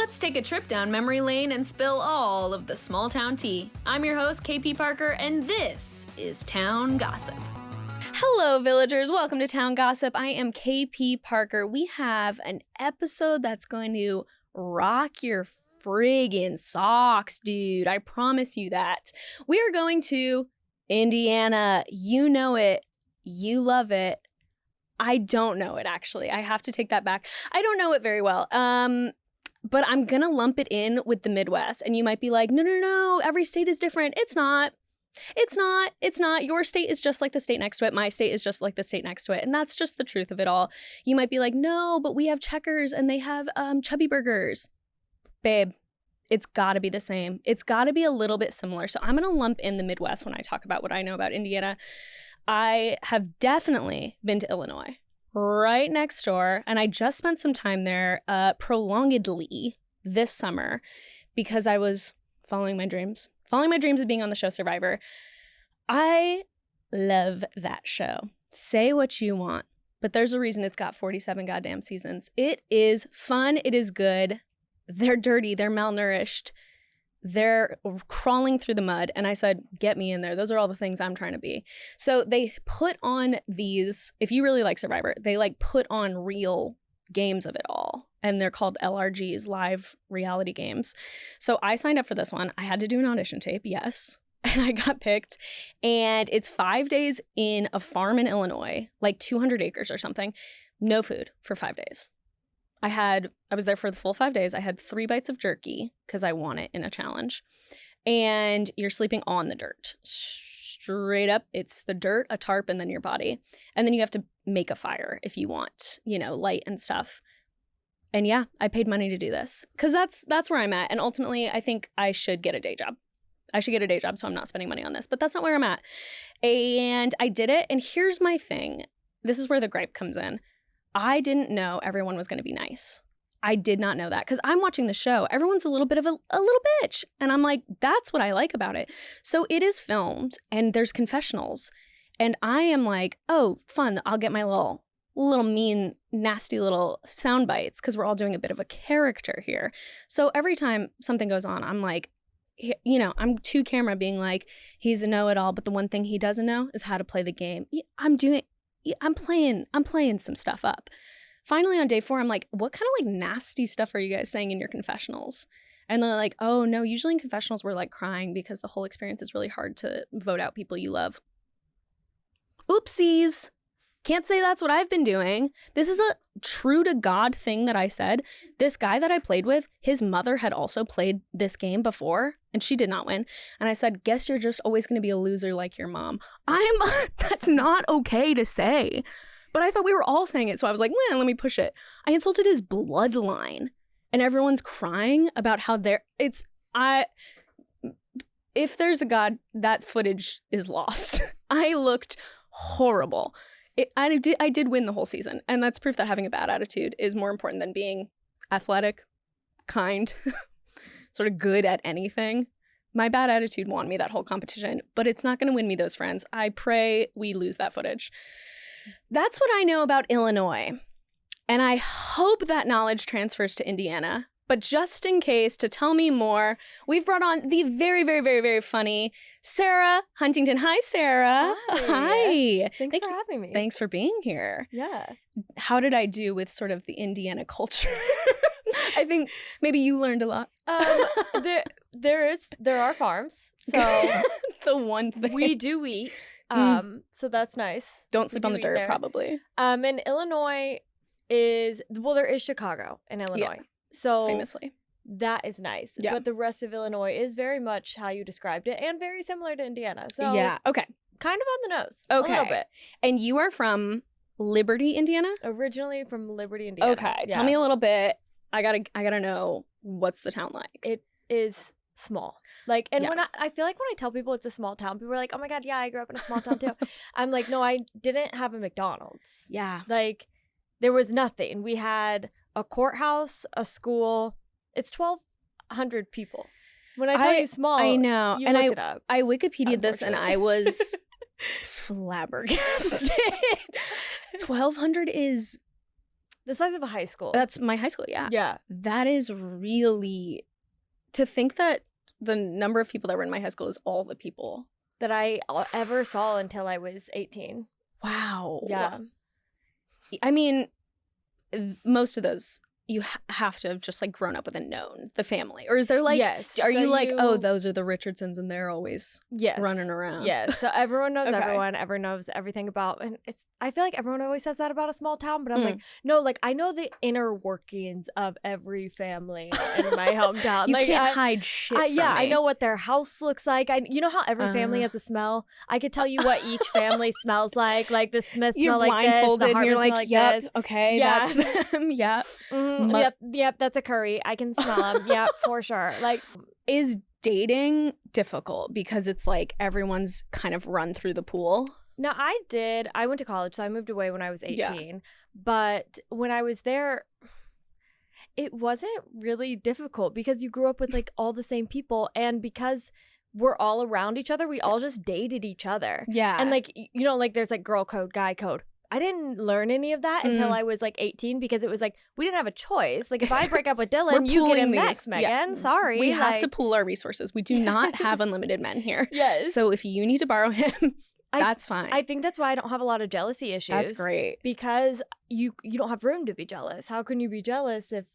Let's take a trip down memory lane and spill all of the small town tea. I'm your host, KP Parker, and this is Town Gossip. Hello, villagers. Welcome to Town Gossip. I am KP Parker. We have an episode that's going to rock your friggin' socks, dude. I promise you that. We are going to Indiana. You know it. You love it. I don't know it, actually. I have to take that back. I don't know it very well. But I'm going to lump it in with the Midwest. And you might be like, no, every state is different. It's not. Your state is just like the state next to it. My state is just like the state next to it. And that's just the truth of it all. You might be like, no, but we have Checkers and they have Chubby Burgers. Babe, it's got to be the same. It's got to be a little bit similar. So I'm going to lump in the Midwest when I talk about what I know about Indiana. I have definitely been to Illinois, right next door, and I just spent some time there prolongedly this summer because I was following my dreams of being on the show Survivor. I love that show. Say what you want, but there's a reason it's got 47 goddamn seasons. It is fun. It is good. They're dirty. They're malnourished. They're crawling through the mud. And I said, get me in there. Those are all the things I'm trying to be. So they put on these, if you really like Survivor, they like put on real games of it all. And they're called LRGs, live reality games. So I signed up for this one. I had to do an audition tape, yes. And I got picked. And it's 5 days in a farm in Illinois, like 200 acres or something. No food for 5 days. I was there for the full 5 days. I had 3 bites of jerky because I won it in a challenge. And you're sleeping on the dirt. Straight up, it's the dirt, a tarp, and then your body. And then you have to make a fire if you want, light and stuff. And yeah, I paid money to do this because that's where I'm at. And ultimately, I think I should get a day job. So I'm not spending money on this. But that's not where I'm at. And I did it. And here's my thing. This is where the gripe comes in. I didn't know everyone was going to be nice. I did not know that because I'm watching the show. Everyone's a little bit of a little bitch. And I'm like, that's what I like about it. So it is filmed and there's confessionals. And I am like, oh, fun. I'll get my little mean, nasty little sound bites because we're all doing a bit of a character here. So every time something goes on, I'm like, I'm to camera being like, he's a know-it-all. But the one thing he doesn't know is how to play the game. I'm playing some stuff up. Finally, on day 4, I'm like, what kind of like nasty stuff are you guys saying in your confessionals? And they're like, oh no, usually in confessionals we're like crying because the whole experience is really hard to vote out people you love. Oopsies. Can't say that's what I've been doing. This is a true to God thing that I said. This guy that I played with, his mother had also played this game before and she did not win. And I said, guess you're just always going to be a loser like your mom. That's not okay to say. But I thought we were all saying it. So I was like, let me push it. I insulted his bloodline and everyone's crying about how if there's a God, that footage is lost. I looked horrible. I did win the whole season, and that's proof that having a bad attitude is more important than being athletic, kind, sort of good at anything. My bad attitude won me that whole competition, but it's not going to win me those friends. I pray we lose that footage. That's what I know about Illinois, and I hope that knowledge transfers to Indiana. But just in case, to tell me more, we've brought on the very, very, very, very funny Sara Huntington. Hi, Sara. Hi. Thanks for having me. Thanks for being here. Yeah. How did I do with sort of the Indiana culture? I think maybe you learned a lot. There are farms. So the one thing. We do eat. So that's nice. Don't sleep on the dirt, probably. And Illinois there is Chicago in Illinois. Yeah. So famously. That is nice. Yeah. But the rest of Illinois is very much how you described it and very similar to Indiana. So yeah, okay. Kind of on the nose. Okay. A little bit. And you are from Liberty, Indiana? Originally from Liberty, Indiana. Okay. Yeah. Tell me a little bit. I gotta know, what's the town like? It is small. When I feel like when I tell people it's a small town, people are like, oh my God, yeah, I grew up in a small town too. I'm like, no, I didn't have a McDonald's. Yeah. There was nothing. We had a courthouse, a school. It's 1,200 people. When I tell you small, I know. You and look it up. I Wikipedia'd this and I was flabbergasted. 1,200 is The size of a high school. That's my high school, yeah. Yeah. That is really, to think that the number of people that were in my high school is all the people that I ever saw until I was 18. Wow. Yeah. I mean, most of those you have to have just like grown up with and known the family, or is there like, yes, are so you like, oh, those are the Richardsons and they're always running around? Yes, so everyone knows everyone knows everything about, and I feel like everyone always says that about a small town, but I'm like, no, like I know the inner workings of every family in my hometown. You like, can't hide shit from me. I know what their house looks like. You know how every family has a smell? I could tell you what each family smells like the Smiths smell like this, blindfolded and you're like yep, this. Okay, yeah. That's them. Yeah. Yep, that's a curry. I can smell them. Yeah, for sure. Like, is dating difficult because it's like everyone's kind of run through the pool? No, I went to college, so I moved away when I was 18. Yeah. But when I was there, it wasn't really difficult because you grew up with like all the same people, and because we're all around each other, we all just dated each other. Yeah. And like, you know, like there's like girl code, guy code. I didn't learn any of that until I was like 18 because it was like we didn't have a choice. Like if I break up with Dylan, you get him next, Megan. Yeah. Sorry. We have to pool our resources. We do not have unlimited men here. Yes. So if you need to borrow him, that's fine. I think that's why I don't have a lot of jealousy issues. That's great. Because you don't have room to be jealous. How can you be jealous if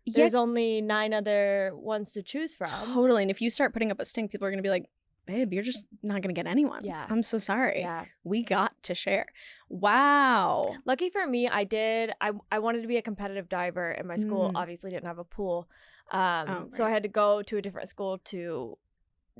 there's only 9 other ones to choose from? Totally. And if you start putting up a stink, people are going to be like, babe, you're just not going to get anyone. Yeah. I'm so sorry. Yeah. We got to share. Wow. Lucky for me, I wanted to be a competitive diver, and my school obviously didn't have a pool. Right. So I had to go to a different school to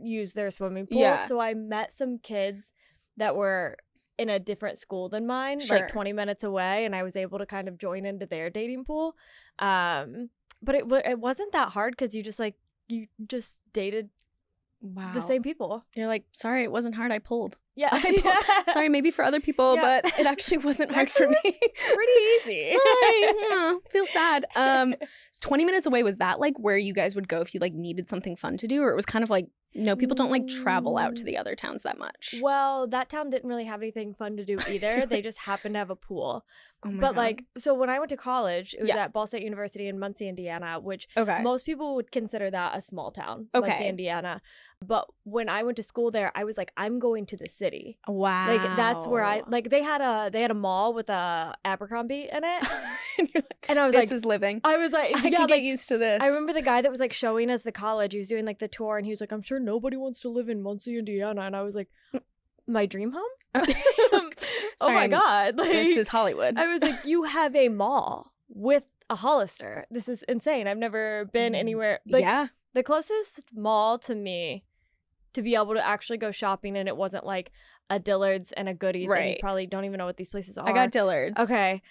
use their swimming pool. Yeah. So I met some kids that were in a different school than mine, like 20 minutes away, and I was able to kind of join into their dating pool. But it wasn't that hard because you just dated the same people. You're like, sorry, it wasn't hard. I pulled. Yeah. Sorry, maybe for other people, but it actually wasn't hard for me. Pretty easy. Sorry. Feel sad. 20 minutes away, was that like where you guys would go if you like needed something fun to do? Or it was kind of like, no, people don't like travel out to the other towns that much. Well, that town didn't really have anything fun to do either. They just happened to have a pool. Oh my God. Like, so when I went to college, it was at Ball State University in Muncie, Indiana, which most people would consider that a small town, Muncie, Indiana. But when I went to school there, I was like, I'm going to the city. Wow. Like, that's where they had a mall with a Abercrombie in it. And you're like, and I was this is living. I was like, I can get used to this. I remember the guy that was like showing us the college. He was doing like the tour, and he was like, I'm sure nobody wants to live in Muncie, Indiana. And I was like, my dream home? Sorry, my God. Like, this is Hollywood. I was like, you have a mall with a Hollister. This is insane. I've never been anywhere. Like, the closest mall to me to be able to actually go shopping, and it wasn't like a Dillard's and a Goodies. Right. And you probably don't even know what these places are. I got Dillard's. Okay.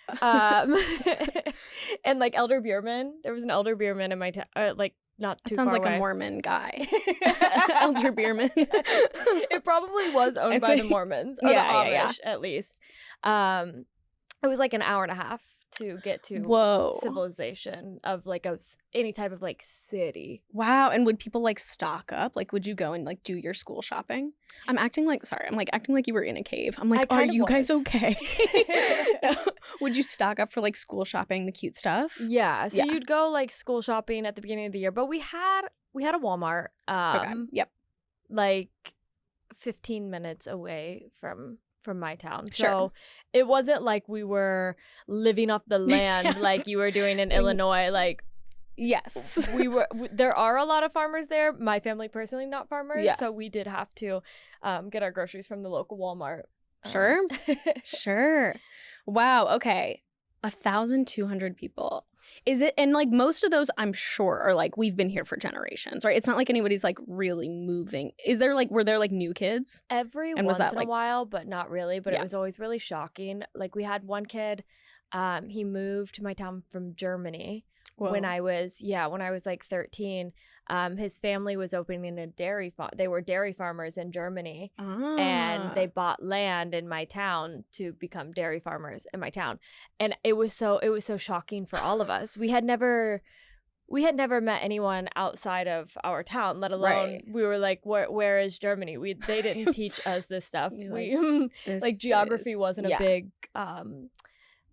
And like Elder Beerman. There was an Elder Beerman in my town. Like, not too far away. Sounds like a Mormon guy. Elder Beerman. It probably was owned by the Mormons. Or the Amish, at least. It was like an hour and a half to get to civilization of like any type of like city. Wow. And would people like stock up? Like, would you go and like do your school shopping? I'm acting like you were in a cave. I'm like, are you guys okay? Would you stock up for like school shopping, the cute stuff? Yeah. So you'd go like school shopping at the beginning of the year, but we had a Walmart. Yep. Like 15 minutes away from my town. So it wasn't like we were living off the land like you were doing in Illinois. Like, yes, there are a lot of farmers there. My family personally not farmers, so we did have to get our groceries from the local Walmart. Sure. Wow. Okay. 1,200 people. Is it? And like most of those, I'm sure, are like, we've been here for generations, right? It's not like anybody's like really moving. Were there like new kids? Every once in a while, but not really. But it was always really shocking. Like we had one kid, he moved to my town from Germany. Whoa. when I was like 13. His family was opening a dairy farm. They were dairy farmers in Germany, and they bought land in my town to become dairy farmers in my town. And it was so shocking for all of us. We had never met anyone outside of our town, let alone we were like, where is Germany? They didn't teach us this stuff. Like geography wasn't a big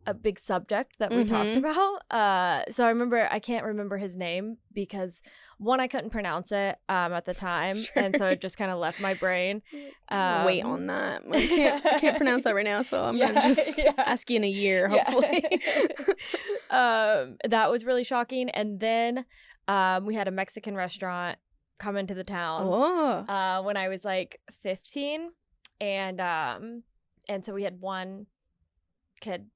a big subject that we talked about. So I can't remember his name because one, I couldn't pronounce it at the time, and so it just kind of left my brain. Wait on that. I can't pronounce that right now, so I'm gonna just ask you in a year, hopefully. That was really shocking. And then we had a Mexican restaurant come into the town when I was like 15, and so we had one kid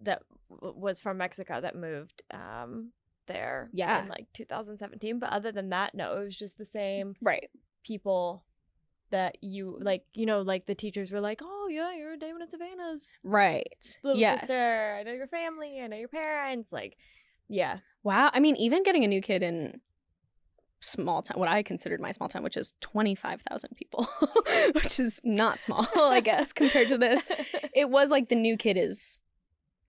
that was from Mexico that moved there in like 2017. But other than that, no, it was just the same people that you like, like the teachers were like, oh yeah, you're Damon and Savannah's little sister. I know your family, I know your parents. Like, yeah. Wow. I mean, even getting a new kid in small town, what I considered my small town, which is 25,000 people, which is not small, I guess, compared to this. It was like the new kid is,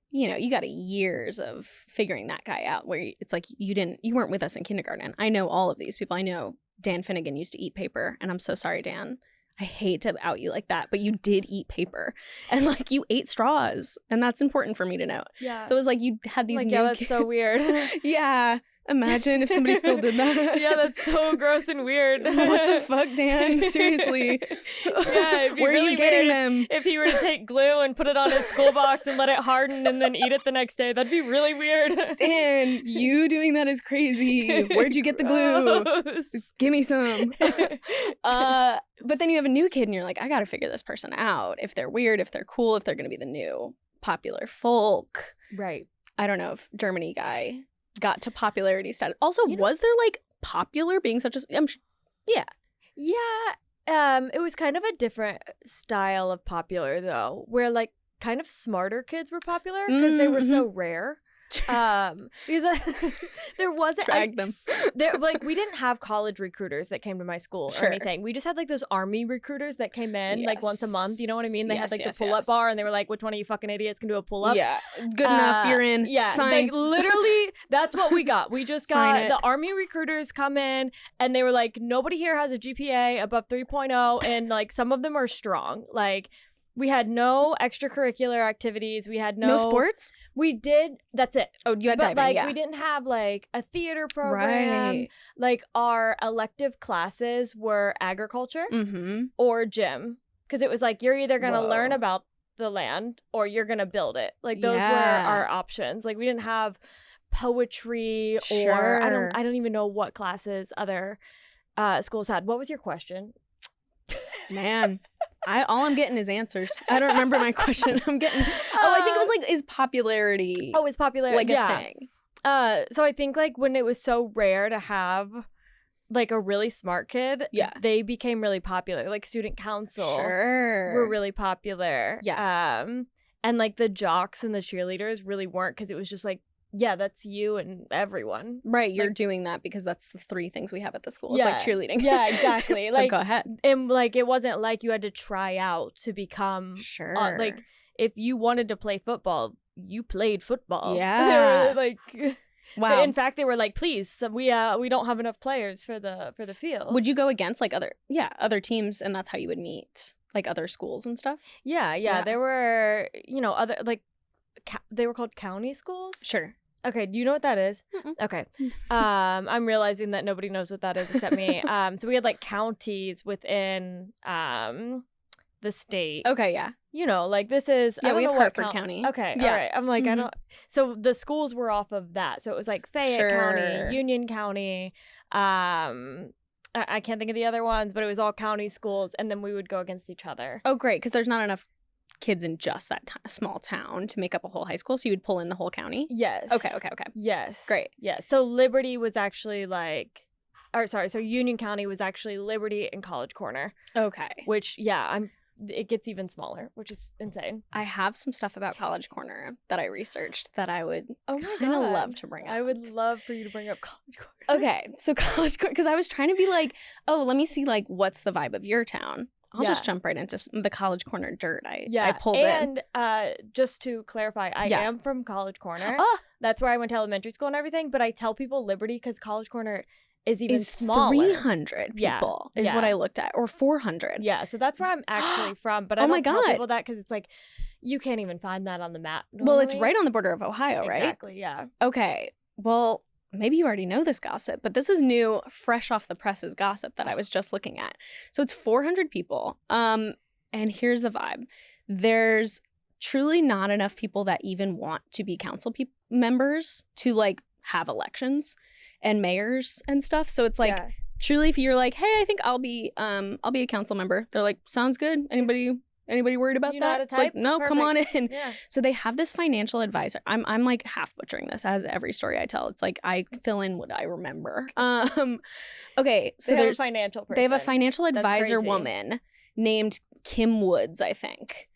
you got years of figuring that guy out, where it's like you weren't with us in kindergarten. I know all of these people. I know Dan Finnegan used to eat paper, and I'm so sorry, Dan. I hate to out you like that, but you did eat paper, and like you ate straws, and that's important for me to know. Yeah. So it was like you had these new that's kids. so weird. Yeah. Imagine if somebody still did that. Yeah, that's so gross and weird. What the fuck, Dan? Seriously. Yeah, where are you getting them? If he were to take glue and put it on his school box and let it harden and then eat it the next day, that'd be really weird. Dan, you doing that is crazy. Where'd you get the glue? Give me some. But then you have a new kid and you're like, I gotta figure this person out. If they're weird, if they're cool, if they're gonna be the new popular folk. Right. I don't know if Germany guy got to popularity status. Also, was there like popular being such a yeah. It was kind of a different style of popular though, where like kind of smarter kids were popular because they were so rare. Because there wasn't them. Like we didn't have college recruiters that came to my school or anything. We just had like those army recruiters that came in like once a month. You know what I mean? They had like the pull-up bar, and they were like, "Which one of you fucking idiots can do a pull-up?" Yeah, good enough. You're in. Yeah, sign. Like, literally, that's what we got. We just got the army recruiters come in, and they were like, "Nobody here has a GPA above 3.0, and like some of them are strong." Like. We had no extracurricular activities. We had no sports. We did. That's it. Oh, you had diving. Like we didn't have like a theater program. Right. Like our elective classes were agriculture or gym, because it was like you're either gonna learn about the land or you're gonna build it. Like those were our options. Like we didn't have poetry or I don't even know what classes other schools had. What was your question? Man. All I'm getting is answers. I don't remember my question. I'm getting. I think it was like, is popularity? Oh, is popularity like a thing? So I think like when it was so rare to have like a really smart kid, they became really popular. Like student council were really popular. Yeah. And like the jocks and the cheerleaders really weren't, because it was just like, yeah, that's you and everyone. Right, you're doing that because that's the three things we have at the school. It's like cheerleading. Yeah, exactly. So like, go ahead. And like it wasn't like you had to try out to become like if you wanted to play football, you played football. Yeah. Like wow. In fact, they were like, please, we don't have enough players for the field. Would you go against like other teams, and that's how you would meet like other schools and stuff? Yeah. There were, other like they were called county schools. Sure. Okay, do you know what that is? Mm-mm. Okay. I'm realizing that nobody knows what that is except me. So we had like counties within the state. Okay, yeah. Like this is we have Hartford County. Okay, all right. I'm like, I don't. So the schools were off of that. So it was like Fayette County, Union County. I can't think of the other ones, but it was all county schools, and then we would go against each other. Oh, great, because there's not enough kids in just that small town to make up a whole high school, so you would pull in the whole county? Yes. Okay. Yes. Great. Yeah. So Liberty was actually so Union County was actually Liberty and College Corner. Okay. Which, it gets even smaller, which is insane. I have some stuff about College Corner that I researched that I would kind of love to bring up. I would love for you to bring up College Corner. Okay. So College Corner, because I was trying to be like, oh, let me see like what's the vibe of your town. I'll just jump right into the College Corner dirt. I pulled in. And just to clarify, I am from College Corner. That's where I went to elementary school and everything. But I tell people Liberty because College Corner is even smaller. 300 people is what I looked at, or 400. Yeah, so that's where I'm actually from. But I don't tell people that because it's like, you can't even find that on the map normally. Well, it's right on the border of Ohio, right? Exactly, yeah. Okay, well, maybe you already know this gossip, but this is new, fresh off the presses gossip that I was just looking at. So it's 400 people, and here's the vibe. There's truly not enough people that even want to be council members to, like, have elections and mayors and stuff. So it's like, truly, if you're like, hey, I think I'll be a council member, they're like, sounds good. Anybody worried about that? It's like, no, perfect. Come on in. Yeah. So they have this financial advisor. I'm like half butchering this, as every story I tell. It's like I fill in what I remember. Okay, so they have a financial person. They have a financial advisor woman named Kim Woods, I think.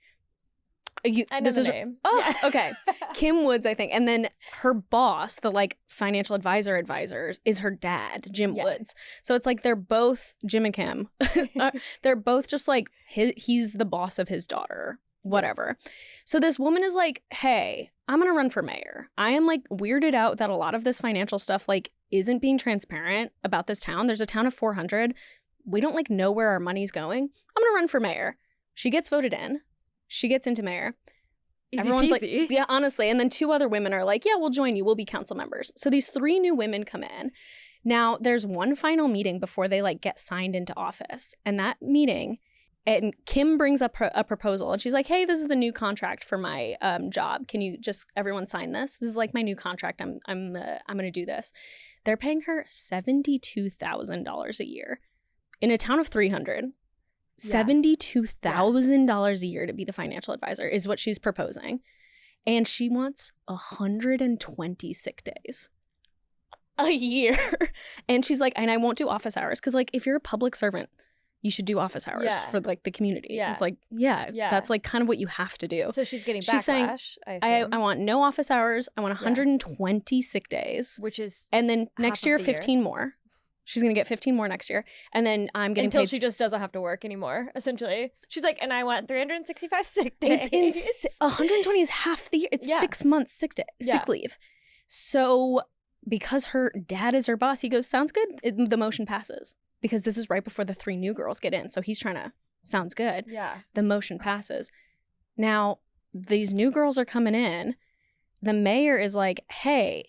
I know the name. Okay. Kim Woods, I think. And then her boss, the like financial advisor is her dad, Jim Woods. So it's like they're both, Jim and Kim, they're both just like, he's the boss of his daughter, whatever. Yes. So this woman is like, hey, I'm going to run for mayor. I am like weirded out that a lot of this financial stuff like isn't being transparent about this town. There's a town of 400. We don't like know where our money's going. I'm going to run for mayor. She gets voted in. She gets into mayor. Everyone's like, yeah, honestly. And then 2 other women are like, yeah, we'll join you. We'll be council members. So these 3 new women come in. Now, there's one final meeting before they like get signed into office. And that meeting, and Kim brings up a proposal. And she's like, hey, this is the new contract for my job. Can you just, everyone sign this? This is like my new contract. I'm going to do this. They're paying her $72,000 a year in a town of 300. $72,000 a year to be the financial advisor is what she's proposing. And she wants 120 sick days a year. And she's like, and I won't do office hours. Because like, if you're a public servant, you should do office hours for like the community. Yeah. It's like, that's like kind of what you have to do. So she's getting backlash. She's saying, I want no office hours. I want 120 sick days. Which is and then next year, 15 more. She's going to get 15 more next year. And then I'm getting until paid. She just doesn't have to work anymore, essentially. She's like, and I want 365 sick days. It's 120 is half the year. It's 6 months sick leave. So because her dad is her boss, he goes, sounds good. The motion passes. Because this is right before the 3 new girls get in. So he's trying to, sounds good. Yeah. The motion passes. Now, these new girls are coming in. The mayor is like, hey,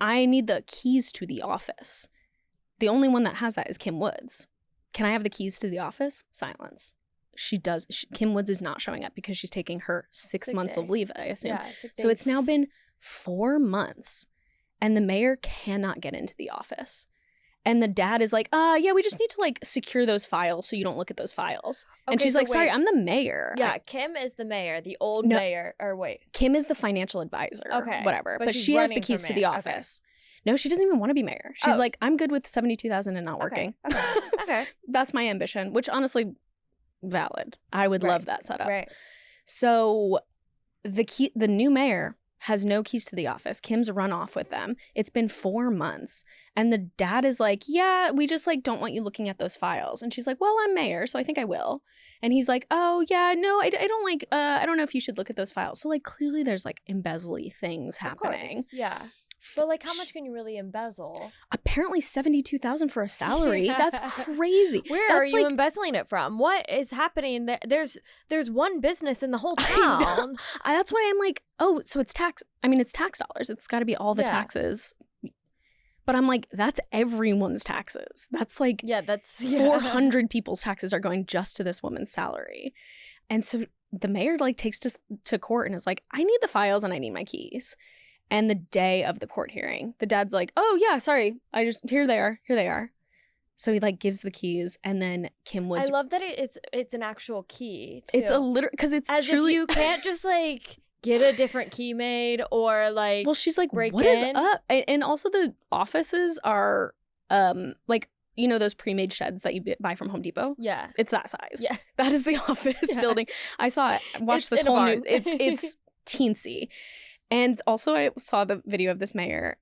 I need the keys to the office. The only one that has that is Kim Woods. Can I have the keys to the office? Silence. She does. Kim Woods is not showing up because she's taking her 6 months of leave, I assume. Yeah, so it's now been 4 months and the mayor cannot get into the office. And the dad is like, yeah, we just need to like secure those files so you don't look at those files. Okay, and she's like, sorry, I'm the mayor. Yeah, Kim is the mayor, the old mayor, or wait. Kim is the financial advisor. Okay. Whatever. But she has the keys to the office. Okay. No, she doesn't even want to be mayor. She's like, I'm good with $72,000 and not working. Okay. That's my ambition, which honestly, valid. I would love that setup. Right. So the new mayor has no keys to the office. Kim's run off with them. It's been 4 months. And the dad is like, yeah, we just like don't want you looking at those files. And she's like, well, I'm mayor, so I think I will. And he's like, oh, yeah, no, I don't like, I don't know if you should look at those files. So like clearly there's like embezzly things happening. Yeah. But like, how much can you really embezzle? Apparently $72,000 for a salary. Yeah. That's crazy. Where are you embezzling it from? What is happening? There's one business in the whole town. That's why I'm like, oh, so it's tax. I mean, it's tax dollars. It's got to be all the taxes. But I'm like, that's everyone's taxes. That's like 400 people's taxes are going just to this woman's salary. And so the mayor like takes to court and is like, I need the files and I need my keys. And the day of the court hearing, the dad's like, oh, yeah, sorry. Here they are. So he like gives the keys and then Kim Woods. I love that it's an actual key, too. It's a literal, because it's as truly. If you can't just like get a different key made or like. Well, she's like, what is up? And also the offices are like, you know, those pre-made sheds that you buy from Home Depot? Yeah. It's that size. Yeah. That is the office building. I saw it. Watched this whole new. It's teensy. And also I saw the video of this mayor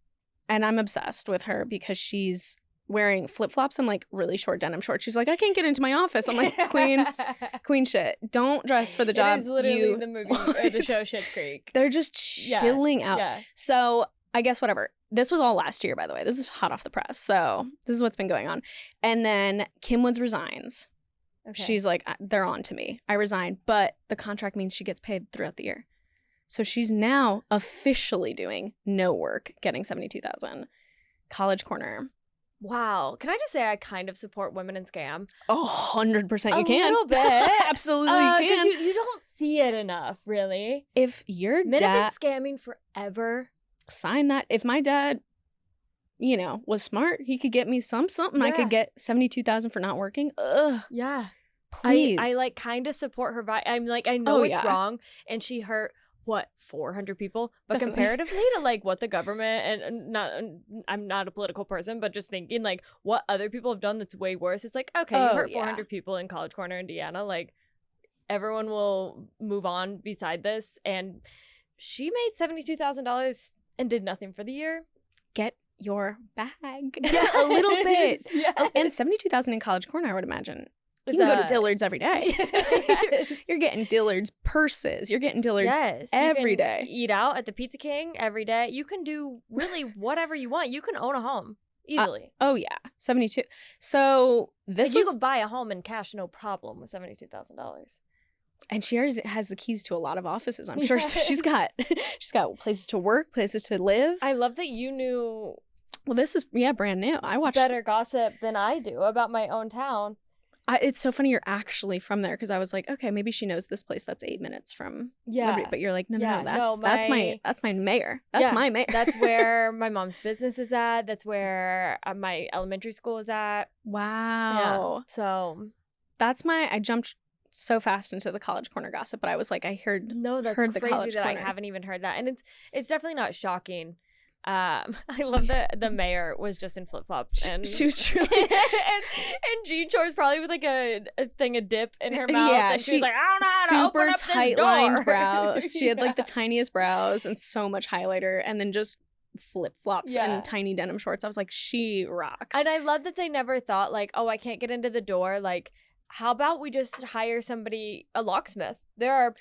and I'm obsessed with her because she's wearing flip-flops and like really short denim shorts. She's like, I can't get into my office. I'm like, queen shit. Don't dress for the job. It is literally the movie or the show Schitt's Creek. They're just chilling out. Yeah. So I guess whatever. This was all last year, by the way. This is hot off the press. So this is what's been going on. And then Kim Woods resigns. Okay. She's like, they're on to me. I resign. But the contract means she gets paid throughout the year. So she's now officially doing no work, getting $72,000. College Corner. Wow. Can I just say I kind of support women in scam? 100% you can. A little bit. Absolutely you can. Because you don't see it enough, really. If your Men dad... have been scamming forever. Sign that. If my dad, was smart, he could get me something. Yeah. I could get $72,000 for not working. Ugh. Yeah. Please. I like kind of support her. I'm like, I know it's wrong. And she hurt... 400 people, but definitely. Comparatively to like what the government and I'm not a political person, but just thinking like what other people have done that's way worse. It's like, okay, you hurt 400 people in College Corner, Indiana, like everyone will move on beside this. And she made $72,000 and did nothing for the year. Get your bag. Yeah, a little bit. Yes. And $72,000 in College Corner, I would imagine. You can go to Dillard's every day. Yes. You're getting Dillard's purses. You're getting Dillard's every day. Eat out at the Pizza King every day. You can do really whatever you want. You can own a home easily. Oh, yeah. 72. So this you could buy a home in cash, no problem, with $72,000. And she already has the keys to a lot of offices, I'm sure. So she's got places to work, places to live. I love that you knew. Well, this is brand new. I watched better gossip than I do about my own town. It's so funny you're actually from there, because I was like, okay, maybe she knows this place that's 8 minutes from Liberty. But you're like, no, that's my mayor. That's my mayor. That's where my mom's business is at. That's where my elementary school is at. Wow. Yeah. So that's I jumped so fast into the College Corner gossip, but I was like, I heard crazy the College that Corner. I haven't even heard that, and it's definitely not shocking. I love that the mayor was just in flip-flops and she was truly and jean shorts, probably with like a thing of dip in her mouth. Yeah, and she was like, I don't know how to open up super tight lined brows. She had like the tiniest brows and so much highlighter, and then just flip-flops and tiny denim shorts. I was like, she rocks. And I love that they never thought like, oh, I can't get into the door. Like, how about we just hire somebody, a locksmith? There are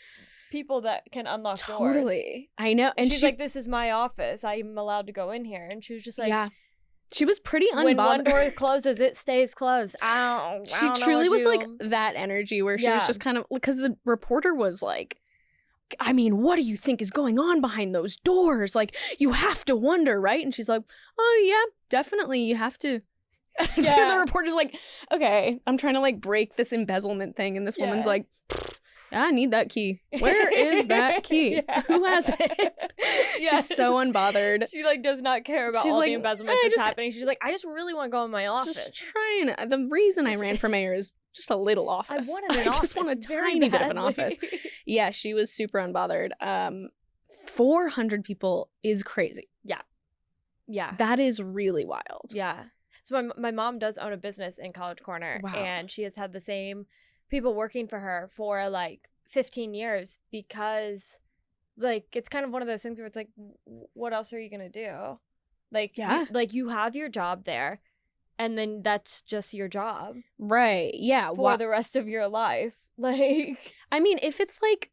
people that can unlock doors. Totally. I know. And she's like, this is my office. I'm allowed to go in here. And she was just like, yeah. She was pretty unbothered. When one door closes, it stays closed. She truly was like that energy where she was just kind of, because the reporter was like, I mean, what do you think is going on behind those doors? Like, you have to wonder, right? And she's like, oh yeah, definitely. You have to. Yeah. The reporter's like, okay, I'm trying to like break this embezzlement thing. And this woman's like, I need that key. Where is that key? Who has it? She's so unbothered. She like does not care about all the embezzlement that's happening. She's like, I just really want to go in my office. Just trying. The reason I ran for mayor is just a little office. I wanted an office. I just want a tiny bit of an office. Yeah, she was super unbothered. 400 people is crazy. Yeah. That is really wild. Yeah. So my mom does own a business in College Corner. Wow. And she has had the same people working for her for like 15 years because like it's kind of one of those things where it's like, what else are you gonna do? Like, you have your job there and then that's just your job, right? Yeah, for the rest of your life. Like, I mean, if it's like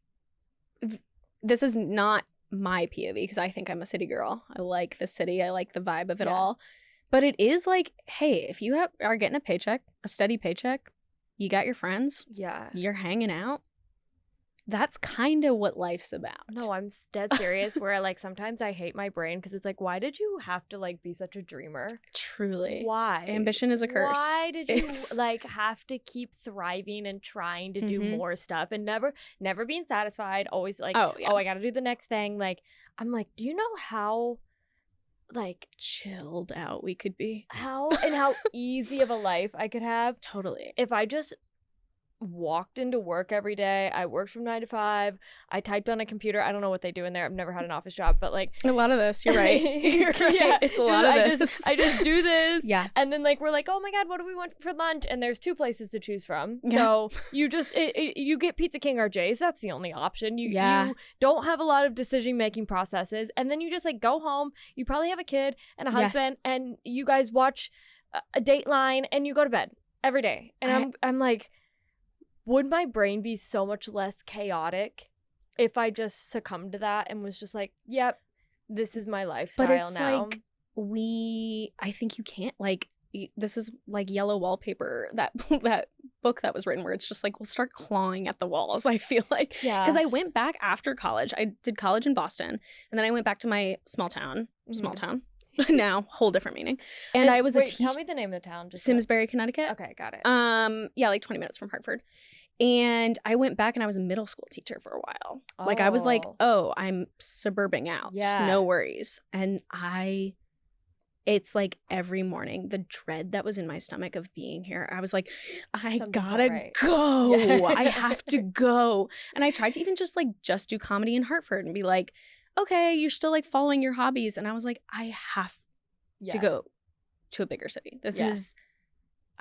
this is not my POV because I think I'm a city girl. I like the city. I like the vibe of it all. But it is like, hey, if you are getting a paycheck, a steady paycheck, you got your friends. Yeah. You're hanging out. That's kind of what life's about. No, I'm dead serious where like sometimes I hate my brain because it's like, why did you have to like be such a dreamer? Truly. Why? Ambition is a curse. Why did you like have to keep thriving and trying to do more stuff and never being satisfied? Always like, oh, I got to do the next thing. Like, I'm like, do you know how like chilled out we could be? How easy of a life I could have? Totally. If I just walked into work every day. I worked from 9 to 5. I typed on a computer. I don't know what they do in there. I've never had an office job, but like a lot of this. You're right. You're right. Yeah, it's a lot of this. I just do this. Yeah. And then like we're like, oh my god, what do we want for lunch? And there's 2 places to choose from. Yeah. So you just you get Pizza King or Jay's. That's the only option. You don't have a lot of decision making processes, and then you just like go home. You probably have a kid and a husband, and you guys watch a Dateline, and you go to bed every day. And I'm like, would my brain be so much less chaotic if I just succumbed to that and was just like, yep, this is my lifestyle but it's now. like I think you can't, like, this is like Yellow Wallpaper, that book that was written where it's just like, we'll start clawing at the walls, I feel like. Yeah. Because I went back after college. I did college in Boston, and then I went back to my small town. Now, whole different meaning. And I was a teacher. Tell me the name of the town. Simsbury, Connecticut. Okay, got it. Yeah, like 20 minutes from Hartford. And I went back and I was a middle school teacher for a while. Like, I was like, oh, I'm suburbing out. Yeah. No worries. And it's like every morning, the dread that was in my stomach of being here, I was like, I gotta go. Yeah. I have to go. And I tried to even just do comedy in Hartford and be like, okay, you're still like following your hobbies. And I was like, I have to go to a bigger city.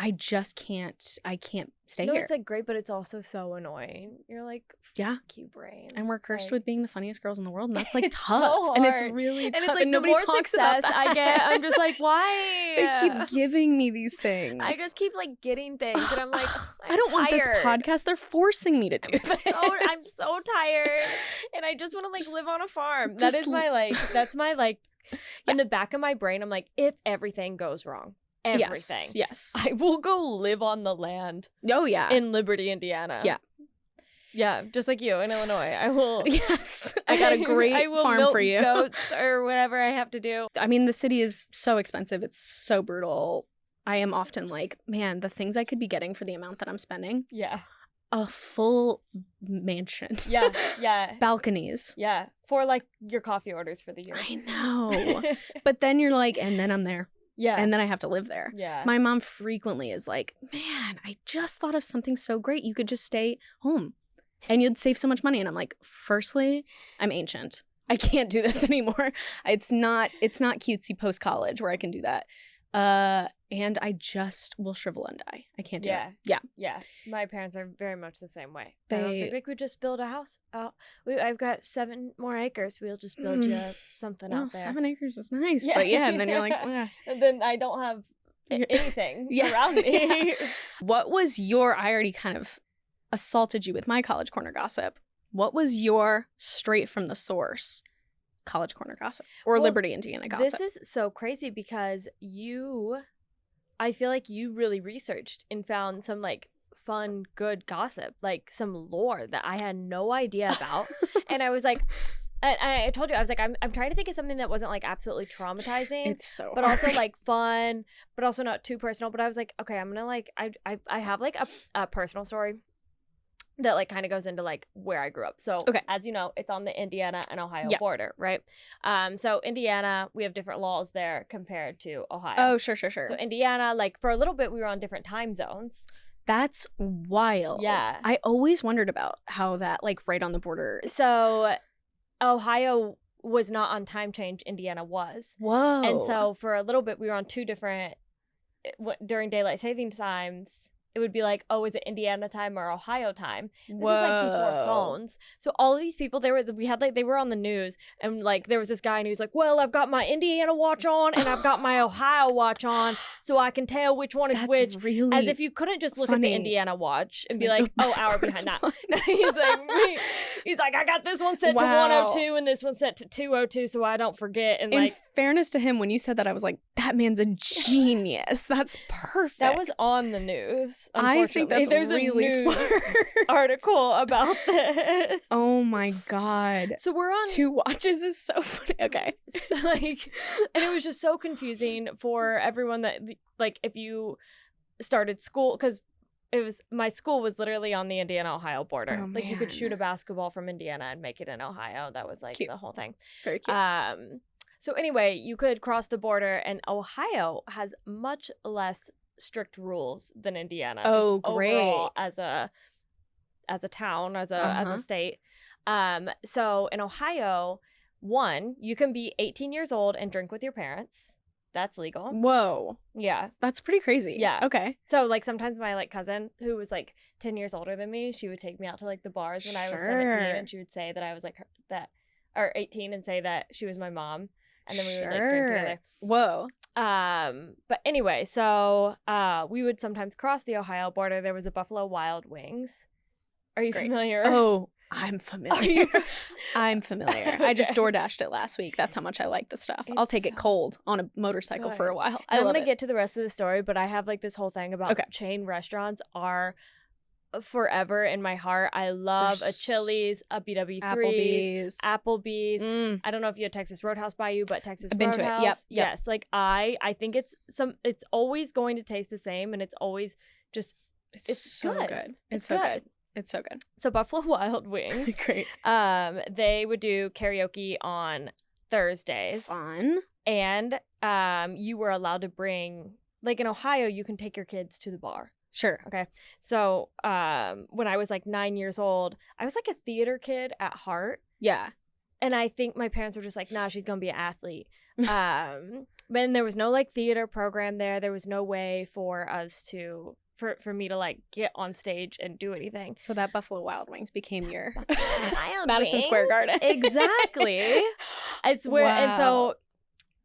I just can't stay here. It's like great, but it's also so annoying. You're like, fuck you, brain. And we're cursed with being the funniest girls in the world, and that's like it's tough. So hard. And it's really tough. And it's like, and nobody talks about that. I get, I'm just like, why? They keep giving me these things. I just keep like getting things, and I'm like, I don't want this podcast. They're forcing me to do this. I'm so tired, and I just want to like live on a farm. That's my in the back of my brain. I'm like, if everything goes wrong. Everything. Yes. I will go live on the land. Oh, yeah. In Liberty, Indiana. Yeah. Yeah, just like you in Illinois. I will. Yes. I got a great farm for you. Goats or whatever I have to do. I mean, the city is so expensive. It's so brutal. I am often like, man, the things I could be getting for the amount that I'm spending. Yeah. A full mansion. Yeah. Yeah. Balconies. Yeah. For like your coffee orders for the year. I know. But then you're like, and then I'm there. Yeah. And then I have to live there. Yeah. My mom frequently is like, man, I just thought of something so great. You could just stay home and you'd save so much money. And I'm like, firstly, I'm ancient. I can't do this anymore. It's not cutesy post-college where I can do that. And I just will shrivel and die. I can't do it. Yeah. Yeah. My parents are very much the same way. I was like, we just build a house. I've got 7 more acres. We'll just build you something out there. 7 acres is nice. Yeah. But yeah, and then you're like, and then I don't have anything around me. What was I already kind of assaulted you with my college corner gossip. What was your straight from the source college corner gossip or Liberty, Indiana gossip? This is so crazy because I feel like you really researched and found some like fun, good gossip, like some lore that I had no idea about. And I was like, and I told you, I was like, I'm trying to think of something that wasn't like absolutely traumatizing. It's so but hard. Also like fun, but also not too personal. But I was like, okay, I'm gonna like, I have like a personal story that like kind of goes into like where I grew up. So as you know, it's on the Indiana and Ohio border, right? So Indiana, we have different laws there compared to Ohio. Oh, sure. So Indiana, like for a little bit, we were on different time zones. That's wild. Yeah. I always wondered about how that like right on the border. So Ohio was not on time change. Indiana was. Whoa. And so for a little bit, we were on 2 different, during daylight saving times, it would be like, oh, is it Indiana time or Ohio time? This is like before phones. So all of these people, they were on the news, and like there was this guy and he was like, well, I've got my Indiana watch on and I've got my Ohio watch on, so I can tell which one is which. Really as if you couldn't just look at the Indiana watch and be like, oh, hour behind that. he's like, I got this one set to 102 and this one set to 202, so I don't forget. And in like, fairness to him, when you said that, I was like, that man's a genius. That's perfect. That was on the news. I think that's there's really a smart article about this. Oh my god! So we're on 2 watches is so funny. Okay, and it was just so confusing for everyone that like if you started school, because my school was literally on the Indiana-Ohio border. Oh, like you could shoot a basketball from Indiana and make it in Ohio. That was like cute. The whole thing. Very cute. So anyway, you could cross the border, and Ohio has much less strict rules than Indiana. Oh, great! As a town, as a state. So in Ohio, 1, you can be 18 years old and drink with your parents. That's legal. Whoa. Yeah. That's pretty crazy. Yeah. Okay. So like sometimes my like cousin, who was like 10 years older than me, she would take me out to like the bars when I was 17, and she would say that I was like or 18 and say that she was my mom. And then we would like drink together. Whoa. But anyway, so we would sometimes cross the Ohio border. There was a Buffalo Wild Wings. Are you familiar? Oh, I'm familiar. I'm familiar. I just DoorDashed it last week. That's how much I like the stuff. I'll take it cold on a motorcycle for a while. I'm going to get to the rest of the story, but I have like this whole thing about chain restaurants are forever in my heart. I love a Chili's, a BW3, Applebee's. I don't know if you had Texas Roadhouse by you, but Texas Roadhouse. Been to it. Yep. Yes. Like I think it's always going to taste the same, and it's always just it's so good. It's so good. It's so good. So Buffalo Wild Wings. Great. They would do karaoke on Thursdays. Fun. And you were allowed to bring, like in Ohio, you can take your kids to the bar. Sure. Okay. So when I was like 9 years old, I was like a theater kid at heart. Yeah. And I think my parents were just like, nah, she's going to be an athlete. But there was no like theater program there. There was no way for us to, for me to like get on stage and do anything. So that Buffalo Wild Wings became your Madison Square Garden. Exactly. It's where, and so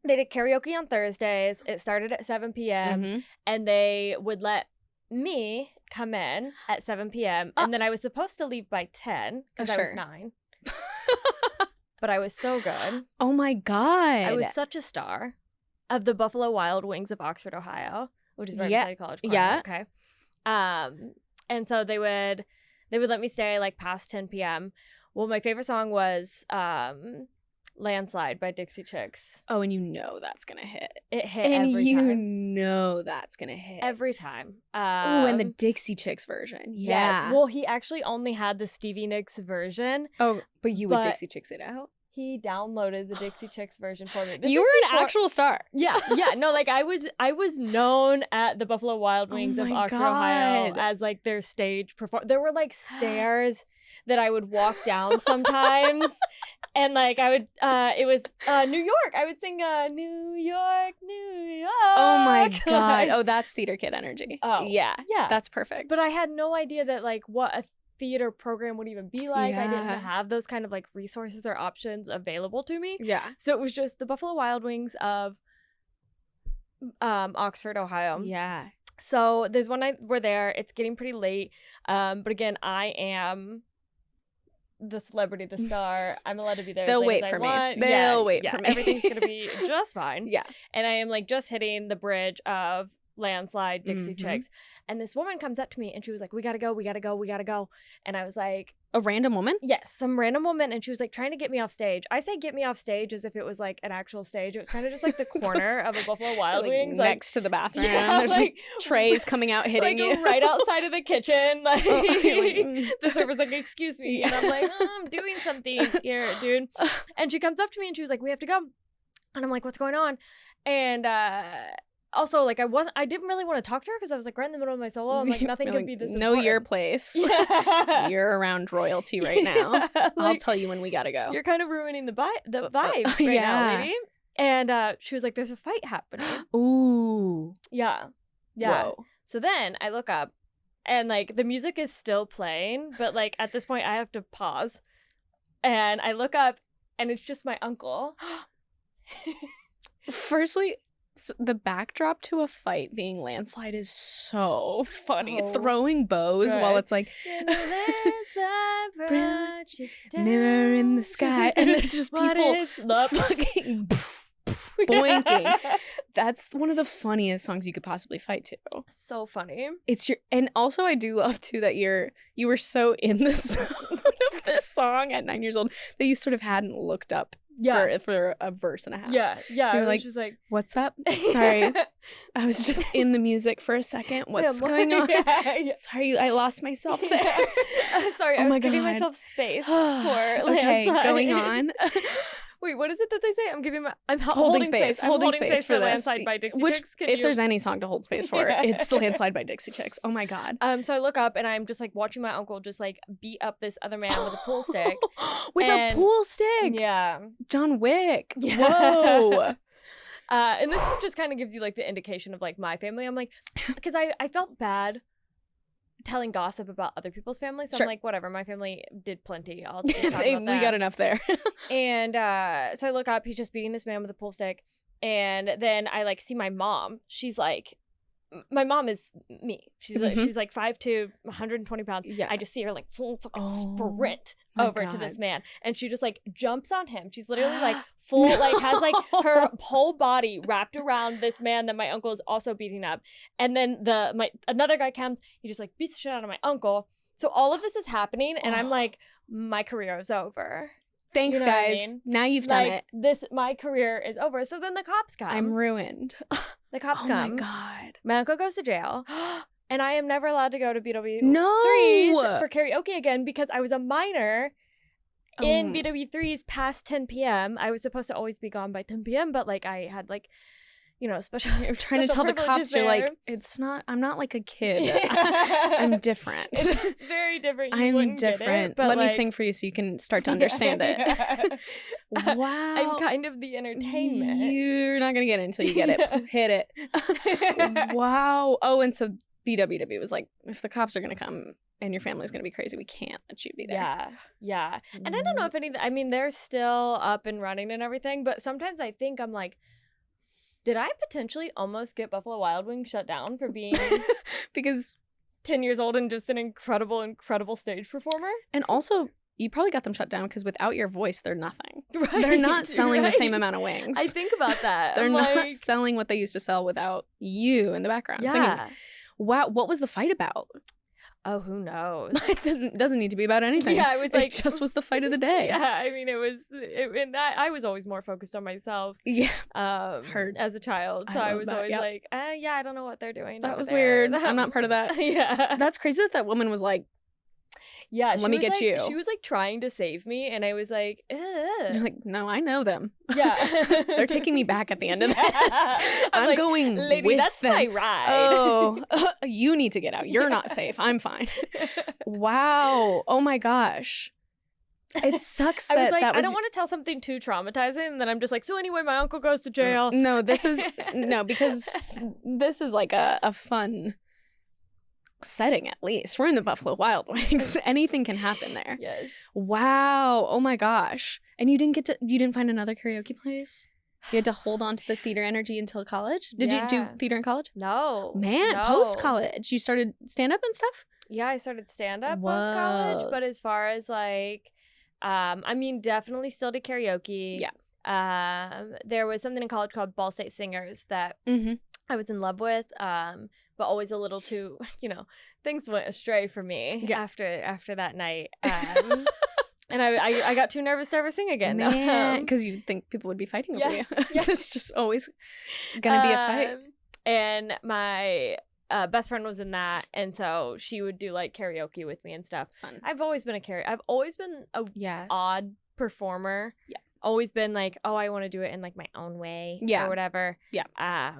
they did karaoke on Thursdays. It started at 7 p.m. And they would let me come in at 7 p.m. And then I was supposed to leave by 10 because I was 9. But I was so good. Oh my God. I was such a star of the Buffalo Wild Wings of Oxford, Ohio, which is right beside College Park. Yeah. Okay. And so they would let me stay like past 10 p.m. Well, my favorite song was Landslide by Dixie Chicks. Oh, and you know that's gonna hit. It hit and every time. And you know that's gonna hit. Every time. Oh, and the Dixie Chicks version. Yeah. Yes. Well, he actually only had the Stevie Nicks version. Oh, but you would Dixie Chicks it out? He downloaded the Dixie Chicks version for me. You were an actual star. Yeah. No, like I was known at the Buffalo Wild Wings of Oxford, Ohio as like their stage performer. There were like stairs that I would walk down sometimes. And like I would, it was New York. I would sing New York, New York. Oh my God. Oh, that's theater kid energy. Oh. Yeah. That's perfect. But I had no idea that like what a theater program would even be like. I didn't have those kind of like resources or options available to me. Yeah. So it was just the Buffalo Wild Wings of Oxford, Ohio. Yeah. So there's one night we're there. It's getting pretty late. But again, I am the celebrity, the star. I'm allowed to be there. They'll wait for me. They'll wait for me. Everything's gonna be just fine. Yeah. And I am like just hitting the bridge of Landslide, Dixie Chicks. And this woman comes up to me and she was like, we gotta go. And I was like, a random woman? Yes, some random woman. And she was like trying to get me off stage. I say get me off stage as if it was like an actual stage. It was kind of just like the corner of a Buffalo Wild Wings. Next to the bathroom. Yeah, there's like trays coming out hitting you. Right outside of the kitchen. Like, the server's like, excuse me. And I'm like, I'm doing something here, dude. And she comes up to me and she was like, we have to go. And I'm like, what's going on? And also, like, I didn't really want to talk to her because I was like right in the middle of my solo. I'm like, nothing could be this important. Know your place. Yeah. You're around royalty right now. Like, I'll tell you when we gotta go. You're kind of ruining the vibe right now, lady. And she was like, there's a fight happening. Ooh. Yeah. Whoa. So then I look up and like the music is still playing, but like at this point I have to pause. And I look up and it's just my uncle. Firstly, the backdrop to a fight being Landslide is so funny. Throwing bows while it's like mirror in the sky, and there's just people fucking boinking. That's one of the funniest songs you could possibly fight to. So funny. And also I do love too that you were so in the zone of this song at 9 years old that you sort of hadn't looked up. For a verse and a half. Yeah. You were like, just like, what's up? Sorry. I was just in the music for a second. What's going on? Sorry, I lost myself there. Sorry, I was giving myself space for Landslide. Okay, going on. Wait, what is it that they say? I'm holding space. Holding space for Landslide by Dixie Chicks. If there's any song to hold space for, it's Landslide by Dixie Chicks. Oh my God. So I look up and I'm just like watching my uncle just like beat up this other man with a pool stick. A pool stick? Yeah. John Wick. Yeah. Whoa. And this just kind of gives you like the indication of like my family. I'm like, because I felt bad telling gossip about other people's families. So I'm like, whatever, my family did plenty. I'll just talk about that. We got enough there. And so I look up, he's just beating this man with a pool stick. And then I like see my mom. She's like, my mom is me. She's like 5'2", 120 pounds. Yeah. I just see her like full fucking sprint over to this man, and she just like jumps on him. She's literally like full like has like her whole body wrapped around this man that my uncle is also beating up, and then another guy comes, he just like beats the shit out of my uncle. So all of this is happening, and I'm like, my career is over. Thanks, you know guys. I mean? Now you've done it. My career is over. So then the cops come. I'm ruined. The cops come. Oh my God. My uncle goes to jail. And I am never allowed to go to BW3s for karaoke again because I was a minor in BW3s past 10 p.m. I was supposed to always be gone by 10 p.m. But like I had like, you know, special. You're trying to tell the cops you're like, I'm not like a kid. I'm different. It's very different. I'm different. Let me sing for you so you can start to understand it. Wow. I'm kind of the entertainment. You're not gonna get it until you get it. Hit it. Wow. Oh, and so BWW was like, if the cops are going to come and your family's going to be crazy, we can't let you be there. Yeah. And I don't know if I mean, they're still up and running and everything, but sometimes I think I'm like, did I potentially almost get Buffalo Wild Wings shut down for being because 10 years old and just an incredible stage performer? And also, you probably got them shut down because without your voice, they're nothing. Right, they're not selling the same amount of wings. I think about that. They're not selling what they used to sell without you in the background singing. Wow, what was the fight about? Oh, who knows? It doesn't need to be about anything. Yeah, it was like it just was the fight of the day. Yeah, I mean, I was always more focused on myself. Yeah, as a child, so I was always like, I don't know what they're doing. That was weird. I'm not part of that. Yeah, that's crazy that woman was like, yeah, let me get you. She was like trying to save me, and I was like, you're like, no, I know them. Yeah, they're taking me back at the end of this. I'm like, going lady, with that's them. my ride. Oh, you need to get out. You're not safe. I'm fine. Wow. Oh my gosh. It sucks that I was like, that was... I don't want to tell something too traumatizing, and then I'm just like, so anyway, my uncle goes to jail. No, because this is like a fun setting. At least we're in the Buffalo Wild Wings. Anything can happen there. Yes. Wow. Oh my gosh. And you didn't find another karaoke place? You had to hold on to the theater energy until college? Did you do theater in college? No. Man, post college you started stand up and stuff? Yeah, I started stand up post college, but as far as like I mean, definitely still did karaoke. Yeah. There was something in college called Ball State Singers that I was in love with, but always a little too, things went astray for me after that night. And I got too nervous to ever sing again. Because you think people would be fighting over you. Yeah. It's just always gonna be a fight. And my best friend was in that, and so she would do like karaoke with me and stuff. Fun. I've always been a odd performer. Yeah. Always been like, oh, I want to do it in like my own way. Yeah. Or whatever. Yeah.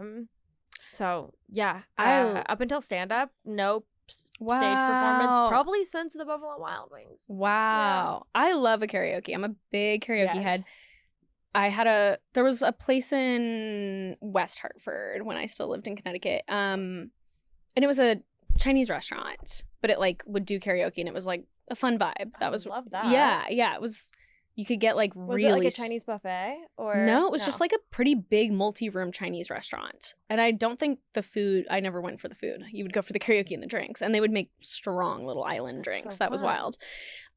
So yeah, up until stand up, nope. Stage performance probably since the Buffalo Wild Wings. Wow. Yeah. I love a karaoke. I'm a big karaoke head. There was a place in West Hartford when I still lived in Connecticut. And it was a Chinese restaurant, but it like would do karaoke and it was like a fun vibe. I love that. Yeah, it was. You could get like was it like a Chinese buffet or no? It was just like a pretty big multi-room Chinese restaurant. And I don't think I never went for the food. You would go for the karaoke and the drinks, and they would make strong little island drinks. So that was wild.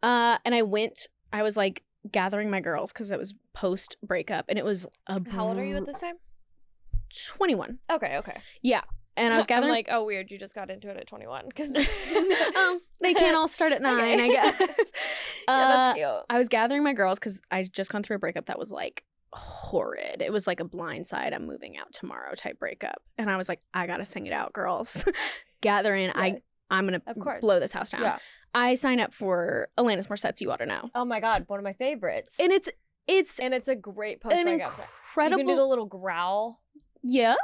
And I was like gathering my girls because it was post breakup, and it was How old are you at this time? 21. Okay. Yeah. And I was gathering... I'm like, oh, weird, you just got into it at 21. Because they can't all start at 9, I guess. That's cute. I was gathering my girls because I just gone through a breakup that was like horrid. It was like a blindside, I'm moving out tomorrow type breakup. And I was like, I gotta sing it out, girls. Gathering, yeah. I'm gonna blow this house down. Yeah. I signed up for Alanis Morissette's You Ought to Know. Oh my God, one of my favorites. And it's a great post-breakup. Incredible. You can do the little growl. Yeah.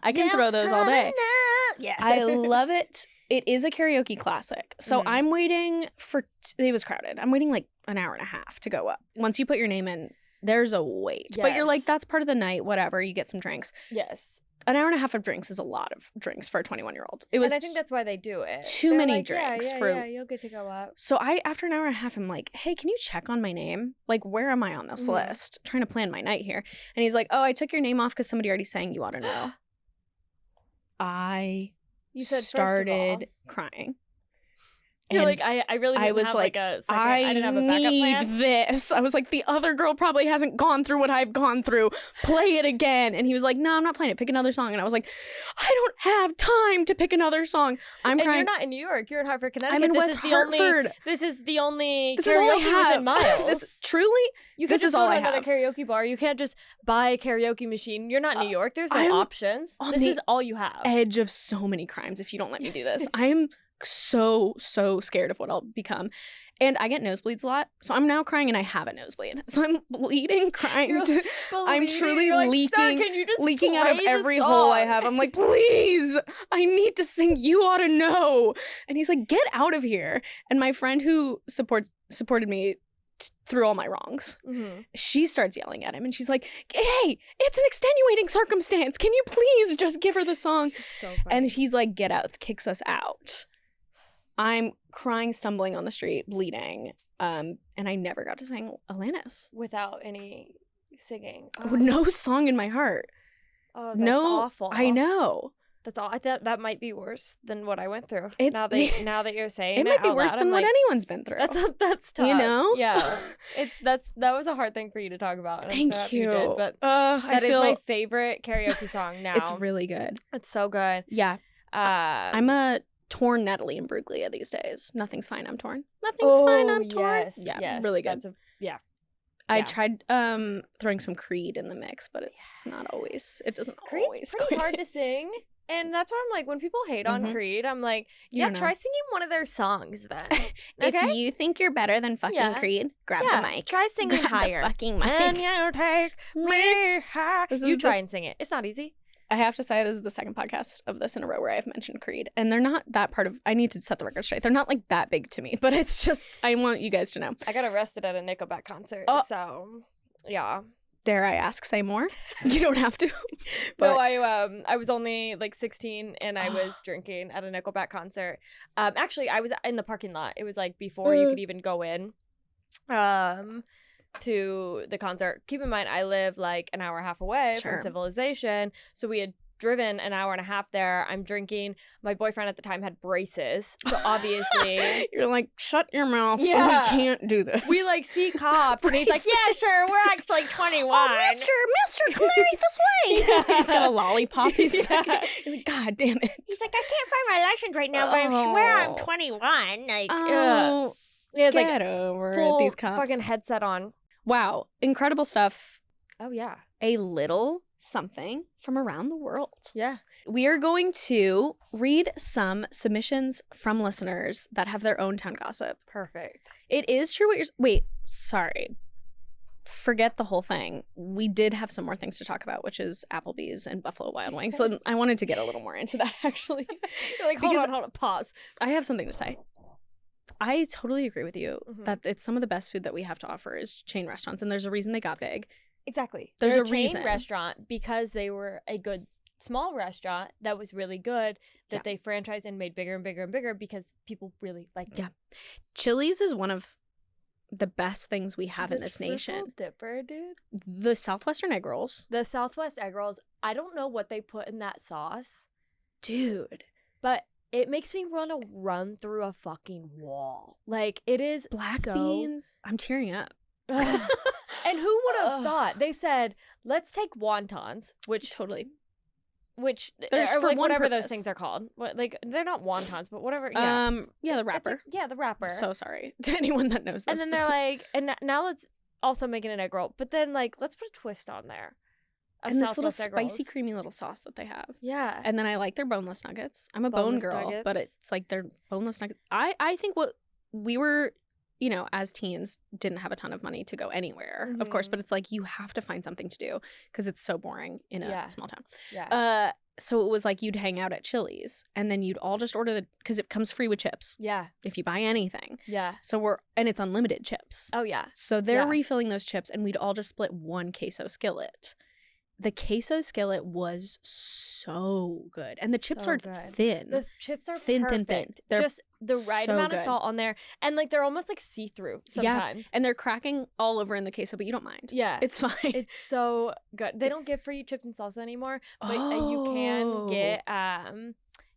I can throw those all day. Yeah. I love it. It is a karaoke classic. So I'm waiting it was crowded. I'm waiting like an hour and a half to go up. Once you put your name in, there's a wait. Yes. But you're like, that's part of the night, whatever. You get some drinks. Yes. An hour and a half of drinks is a lot of drinks for a 21-year-old. And I think that's why they do it. Too many drinks. Yeah, you'll get to go up. So after an hour and a half, I'm like, hey, can you check on my name? Like, where am I on this list? Trying to plan my night here. And he's like, oh, I took your name off because somebody already sang You Ought to Know. You started crying. You're like, I really didn't have like a second. I didn't have a backup plan. need this. I was like, the other girl probably hasn't gone through what I've gone through. Play it again. And he was like, no, I'm not playing it. Pick another song. And I was like, I don't have time to pick another song. I'm crying. You're not in New York. You're in Hartford, Connecticut. I'm in West Hartford. This is the only this is all I karaoke have. within miles. Truly, you this can is just all go I to another have. karaoke bar. You can't just buy a karaoke machine. You're not in New York. There's no options. This is all you have. Edge of so many crimes if you don't let me do this. I am so scared of what I'll become. And I get nosebleeds a lot. So I'm now crying and I have a nosebleed. So I'm bleeding, crying. I'm truly like, leaking out of every hole I have. I'm like, please, I need to sing You Ought to Know. And he's like, get out of here. And my friend who supported me through all my wrongs, she starts yelling at him and she's like, hey, it's an extenuating circumstance. Can you please just give her the song? So and he's like, get out, kicks us out. I'm crying, stumbling on the street, bleeding. And I never got to sing Alanis. Without any singing. Oh. No song in my heart. Oh, that's awful. I know. That's all. I thought that might be worse than what I went through. It's, now that you're saying it might be worse than what anyone's been through. That's tough. You know? Yeah. That was a hard thing for you to talk about. And Thank I'm so happy you. did, but that is my favorite karaoke song now. It's really good. It's so good. Yeah. I'm a torn Natalie Imbruglia these days. Nothing's fine, I'm torn. Nothing's fine, I'm torn. Yes, really good. I Yeah. tried throwing some Creed in the mix, but it's not always. It doesn't Creed's always. pretty hard to sing, and that's why I'm like, when people hate on Creed, I'm like, try singing one of their songs then. Okay? If you think you're better than fucking Creed, grab the mic. Try singing higher. The fucking mic. And you take me high. You try and sing it. It's not easy. I have to say, this is the second podcast of this in a row where I've mentioned Creed. And they're not that part of... I need to set the record straight. They're not, like, that big to me. But it's just... I want you guys to know. I got arrested at a Nickelback concert, so... Yeah. Dare I ask, say more? You don't have to. But... No, I was only, like, 16, and I was drinking at a Nickelback concert. Actually, I was in the parking lot. It was, like, before you could even go in. To the concert. Keep in mind, I live like an hour and a half away from civilization, so we had driven an hour and a half there. I'm drinking. My boyfriend at the time had braces, so obviously you're like, shut your mouth. Yeah, we can't do this. We like see cops, and he's like, yeah, sure, we're actually 21. Oh, mister, come right this way. Yeah. He's got a lollipop. He's like, God damn it. He's like, I can't find my license right now, but I swear I'm 21. Like, yeah, get over full these cops. Fucking headset on. Wow, incredible stuff. Oh, yeah. A little something from around the world. Yeah. We are going to read some submissions from listeners that have their own town gossip. Perfect. It is true what you're... Wait, sorry. Forget the whole thing. We did have some more things to talk about, which is Applebee's and Buffalo Wild Wings. So I wanted to get a little more into that, actually. You're like, hold on, pause. I have something to say. I totally agree with you that it's some of the best food that we have to offer is chain restaurants, and there's a reason they got big. Exactly. There's a reason. Chain restaurant because they were a good small restaurant that was really good that they franchised and made bigger and bigger and bigger because people really liked it. Yeah. Chili's is one of the best things we have in this nation. Dipper, dude. The Southwestern egg rolls. The Southwest egg rolls. I don't know what they put in that sauce. Dude. But it makes me want to run through a fucking wall. Like, it is black beans. I'm tearing up. And who would have thought? They said, let's take wontons, which there's or for like one whatever purpose. Those things are called. Like, they're not wontons, but whatever. Yeah, the wrapper. Like, the wrapper. I'm so sorry to anyone that knows this. And then they're like, and now let's also make it an egg roll. But then, like, let's put a twist on there. And this little spicy, creamy little sauce that they have. Yeah. And then I like their boneless nuggets. I'm a bone girl, nuggets. But it's like their boneless nuggets. I think what we were, you know, as teens, didn't have a ton of money to go anywhere, of course. But it's like you have to find something to do because it's so boring in a small town. Yeah. So it was like you'd hang out at Chili's and then you'd all just order because it comes free with chips. Yeah. If you buy anything. Yeah. So and it's unlimited chips. Oh, yeah. So they're refilling those chips and we'd all just split one queso skillet. The queso skillet was so good. And the chips are thin. The chips are thin. They're just the right amount of salt on there. And like they're almost like see-through sometimes. Yeah. And they're cracking all over in the queso, but you don't mind. Yeah. It's fine. It's so good. They don't get free chips and salsa anymore, but you can get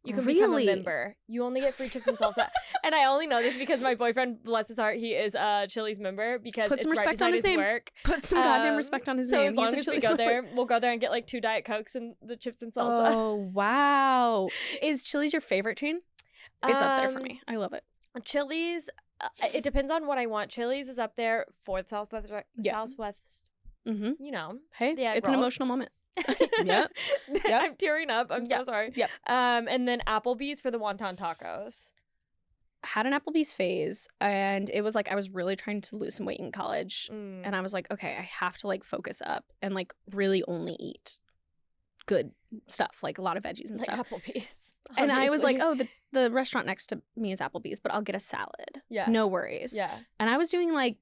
You can become a member. You only get free chips and salsa. And I only know this because my boyfriend, bless his heart, he is a Chili's member because Put some it's respect right on his name. Work. Put some goddamn respect on his name. So as long as we go there, we'll go there and get like 2 Diet Cokes and the chips and salsa. Oh, wow. Is Chili's your favorite chain? It's up there for me. I love it. Chili's, it depends on what I want. Chili's is up there for the Southwest. Mm-hmm. You know. Hey, it's an emotional moment. Yep. I'm tearing up. I'm so sorry. Yep. And then Applebee's for the wonton tacos. Had an Applebee's phase, and it was like I was really trying to lose some weight in college, and I was like, okay, I have to like focus up and like really only eat good stuff, like a lot of veggies and like stuff. Applebee's. And I was like, oh, the restaurant next to me is Applebee's, but I'll get a salad. Yeah. No worries. Yeah. And I was doing like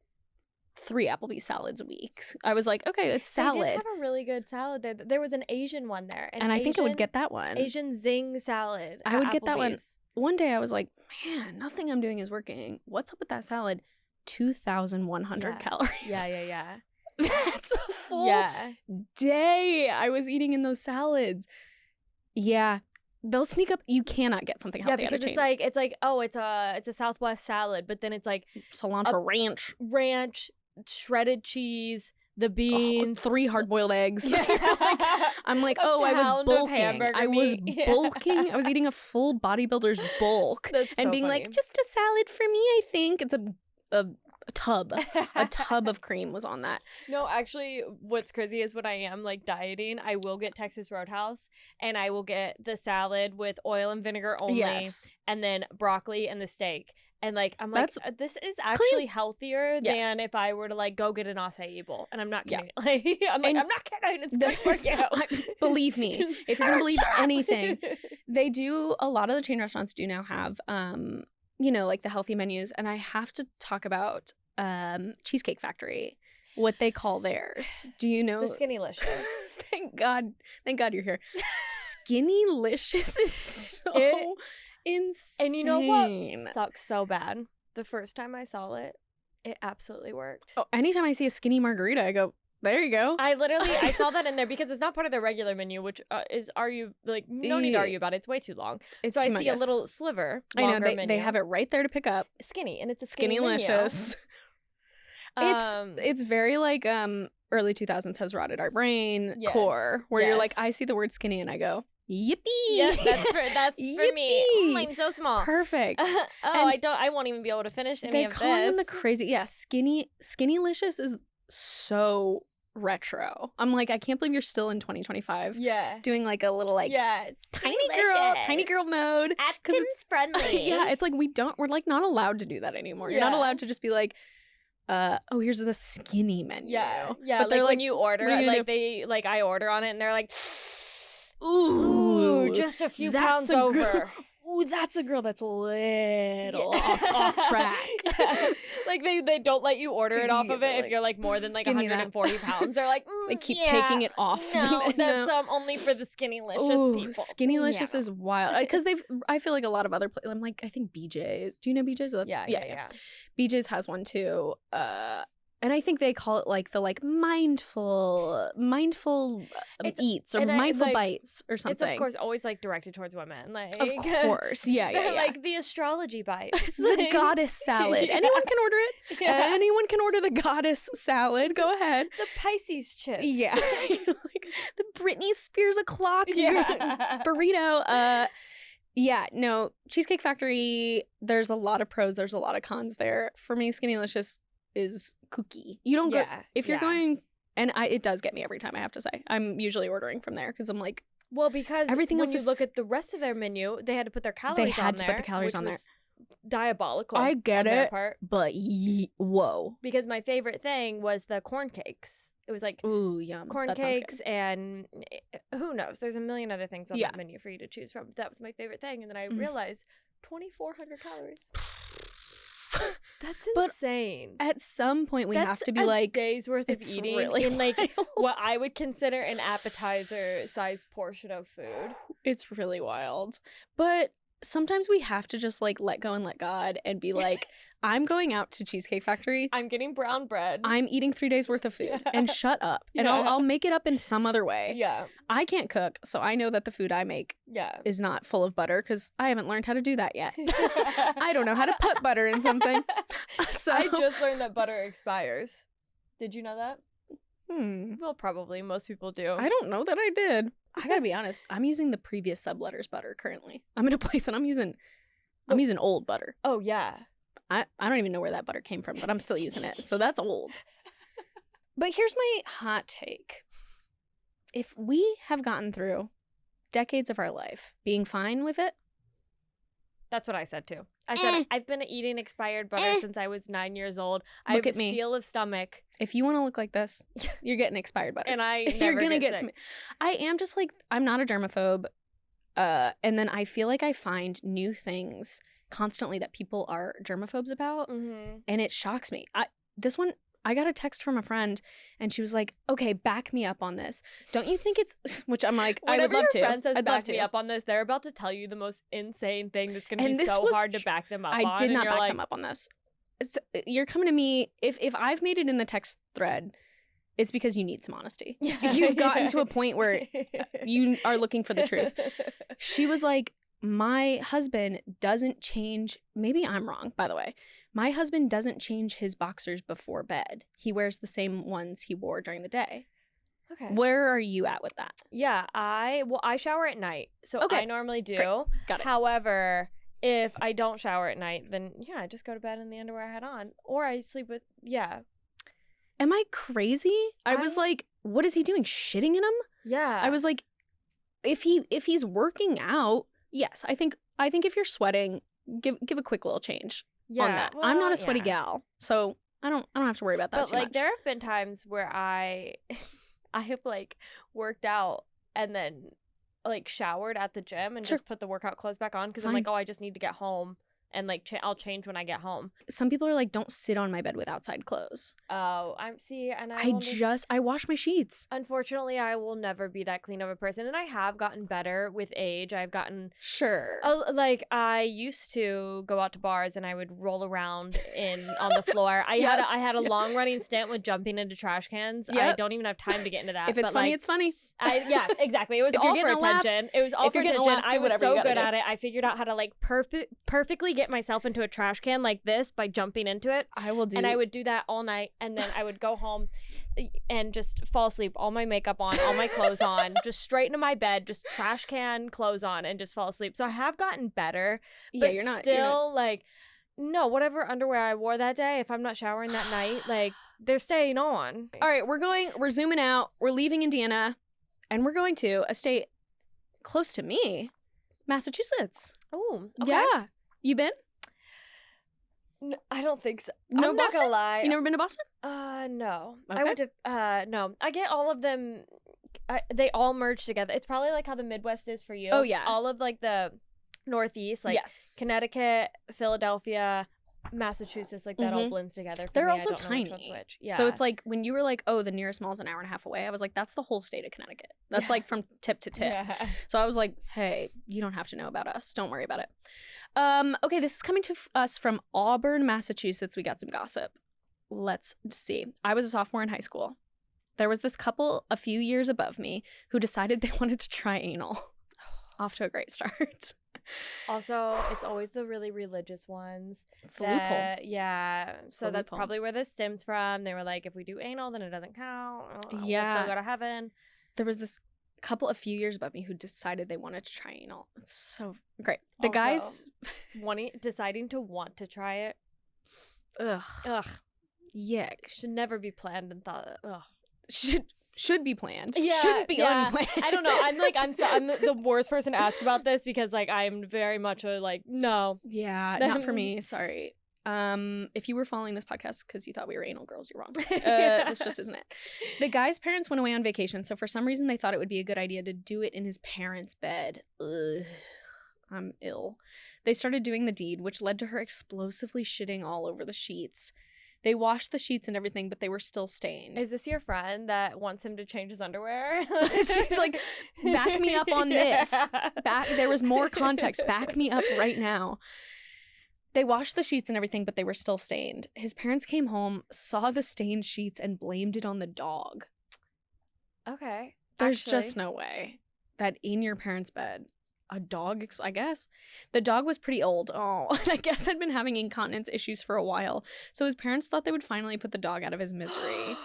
3 Applebee's salads a week. I was like, okay, it's salad. They did have a really good salad there. There was an Asian one there. And I think I would get that one. Asian zing salad. I would get that one. Applebee's. One day I was like, man, nothing I'm doing is working. What's up with that salad? 2,100 calories. Yeah. That's a full day I was eating in those salads. Yeah. They'll sneak up. You cannot get something healthy out of chain. it's like oh, it's a Southwest salad, but then it's like cilantro ranch, shredded cheese, the beans, 3 hard-boiled eggs. Yeah. I'm like, oh, I was bulking. I was bulking. I was eating a full bodybuilder's bulk. That's and so being funny. like, just a salad for me, I think. It's a tub. A tub of cream was on that. No, actually, what's crazy is when I am like dieting, I will get Texas Roadhouse and I will get the salad with oil and vinegar only, and then broccoli and the steak. And like I'm like, this is actually healthier than if I were to like go get an acai bowl. And I'm not kidding. Like I'm not kidding. It's good for you. Believe me, if you're gonna believe anything, they do. A lot of the chain restaurants do now have you know, like the healthy menus. And I have to talk about Cheesecake Factory, what they call theirs. Do you know? The Skinnylicious. Thank God you're here. Skinnylicious is so insane. And you know what sucks so bad? The first time I saw it, it absolutely worked. Oh, anytime I see a skinny margarita, I go, there you go. I saw that in there because it's not part of their regular menu, which is no need to argue about it. It's way too long. So I see a little sliver. I know they have it right there to pick up. Skinny, and it's a Skinnylicious. It's very like early 2000s has rotted our brain core, where you're like, I see the word skinny and I go, yippee. Yes, that's for me. Oh, I'm so small. Perfect. I won't even be able to finish any of this. They call them the crazy. Yeah, Skinnylicious is so retro. I'm like, I can't believe you're still in 2025. Yeah. Doing like a little like tiny girl mode. Atkins friendly. Yeah, it's like we're like not allowed to do that anymore. You're not allowed to just be like, oh, here's the skinny menu. Yeah. But they're like when you order, I order on it and they're like, ooh, just a few pounds over. Ooh, that's a girl that's a little off track. Like they don't let you order it off of it if you're like more than like 140 pounds. They're like, they keep taking it off. No, that's only for the Skinnylicious people. Skinnylicious is wild because I feel like a lot of other places. I'm like, I think BJ's. Do you know BJ's? Yeah. BJ's has one too. And I think they call it like the like mindful eats or mindful bites or something. It's of course always like directed towards women. Like of course, yeah. Like the astrology bites, the goddess salad. Yeah. Anyone can order it. Yeah. Anyone can order the goddess salad. Go ahead. The Pisces chips. Yeah, like the Britney Spears o'clock burrito. Yeah, no, Cheesecake Factory. There's a lot of pros. There's a lot of cons there. For me, Skinnylicious is kooky. You don't go if you're going, and it does get me every time, I have to say. I'm usually ordering from there because I'm like, well, because everything when you look at the rest of their menu, they had to put their calories put the calories on there. Diabolical. I get it, but whoa. Because my favorite thing was the corn cakes. It was like, ooh, yum. Corn cakes and who knows? There's a million other things on that menu for you to choose from. That was my favorite thing. And then I realized 2,400 calories. That's insane. But at some point we have to be like, days worth of eating really in like what I would consider an appetizer sized portion of food. It's really wild. But sometimes we have to just like let go and let God and be like, I'm going out to Cheesecake Factory. I'm getting brown bread. I'm eating 3 days worth of food and shut up. And I'll make it up in some other way. Yeah. I can't cook, so I know that the food I make is not full of butter because I haven't learned how to do that yet. I don't know how to put butter in something. So I just learned that butter expires. Did you know that? Well, probably. Most people do. I don't know that I did. I gotta be honest. I'm using the previous Subletters butter currently. I'm in a place and I'm using old butter. Oh, yeah. I don't even know where that butter came from, but I'm still using it. So that's old. But here's my hot take. If we have gotten through decades of our life being fine with it. That's what I said too. I said, I've been eating expired butter since I was 9 years old. I have a steel of stomach. If you want to look like this, you're getting expired butter. And you're going to get to me. I am just like, I'm not a germaphobe. And then I feel like I find new things constantly that people are germaphobes about. Mm-hmm. And it shocks me. I got a text from a friend and she was like, okay, back me up on this. Don't you think it's, which I'm like, I would love to. Whenever your friend says back me up on this, they're about to tell you the most insane thing that's going to be so hard to back them up on. I did not back them up on this. You're coming to me, if I've made it in the text thread, it's because you need some honesty. You've gotten to a point where you are looking for the truth. She was like, my husband doesn't change. Maybe I'm wrong, by the way. My husband doesn't change his boxers before bed. He wears the same ones he wore during the day. Okay. Where are you at with that? Yeah, I shower at night. So I normally do. Great. Got it. However, if I don't shower at night, then I just go to bed in the underwear I had on. Or I sleep with, Am I crazy? I was like, what is he doing? Shitting in him? Yeah. I was like, if he's working out, yes, I think if you're sweating, give a quick little change on that. Well, I'm not a sweaty gal, so I don't have to worry about that too much. But there have been times where I have like worked out and then like showered at the gym and just put the workout clothes back on because I'm like, oh, I just need to get home. And like I'll change when I get home. Some people are like, don't sit on my bed with outside clothes. Oh, I wash my sheets. Unfortunately, I will never be that clean of a person, and I have gotten better with age. I've gotten like I used to go out to bars and I would roll around on the floor. I had a long running stint with jumping into trash cans. I don't even have time to get into that. If it's funny, it's funny. Exactly. It was all for attention. It was all for attention. I was so good at it. I figured out how to like perfectly get myself into a trash can like this by jumping into it. I would do that all night, and then I would go home and just fall asleep, all my makeup on, all my clothes on, just straight into my bed, just trash can clothes on, and just fall asleep. So I have gotten better, but you're not like, no, whatever underwear I wore that day, if I'm not showering that night, like they're staying on. All right, we're zooming out, we're leaving Indiana, and we're going to a state close to me, Massachusetts. Oh, okay. Yeah. You been? No, I don't think so. No, I'm not gonna lie. You never been to Boston? No. Okay. I went to no. I get all of them. They all merge together. It's probably like how the Midwest is for you. Oh yeah. All of like the Northeast, like Connecticut, Philadelphia, Massachusetts, like that all blends together. They're also tiny. Yeah. So it's like when you were like, oh, the nearest mall's an hour and a half away. I was like, that's the whole state of Connecticut. That's like from tip to tip. Yeah. So I was like, hey, you don't have to know about us. Don't worry about it. Okay, this is coming to us from Auburn, Massachusetts. We got some gossip. Let's see. I was a sophomore in high school. There was this couple a few years above me who decided they wanted to try anal. Off to a great start. Also, it's always the really religious ones. It's the loophole. Yeah. So that's probably where this stems from. They were like, if we do anal, then it doesn't count. We'll still go to heaven. There was this couple a few years above me who decided they wanted to try anal. It's so great. The guys deciding to want to try it. Ugh. Yuck. Should never be planned and thought. Ugh. Should be planned. Yeah, shouldn't be unplanned. I don't know. I'm the worst person to ask about this because like I'm very much a like no. Yeah, not for me. Sorry. If you were following this podcast because you thought we were anal girls, you're wrong. This just isn't it. The guy's parents went away on vacation, so for some reason they thought it would be a good idea to do it in his parents' bed. Ugh, I'm ill. They started doing the deed, which led to her explosively shitting all over the sheets. They washed the sheets and everything, but they were still stained. Is this your friend that wants him to change his underwear? She's like, back me up on this. There was more context. Back me up right now. They washed the sheets and everything, but they were still stained. His parents came home, saw the stained sheets, and blamed it on the dog. Okay. There's just no way that in your parents' bed, a dog, I guess. The dog was pretty old. Oh, and I guess had been having incontinence issues for a while. So his parents thought they would finally put the dog out of his misery.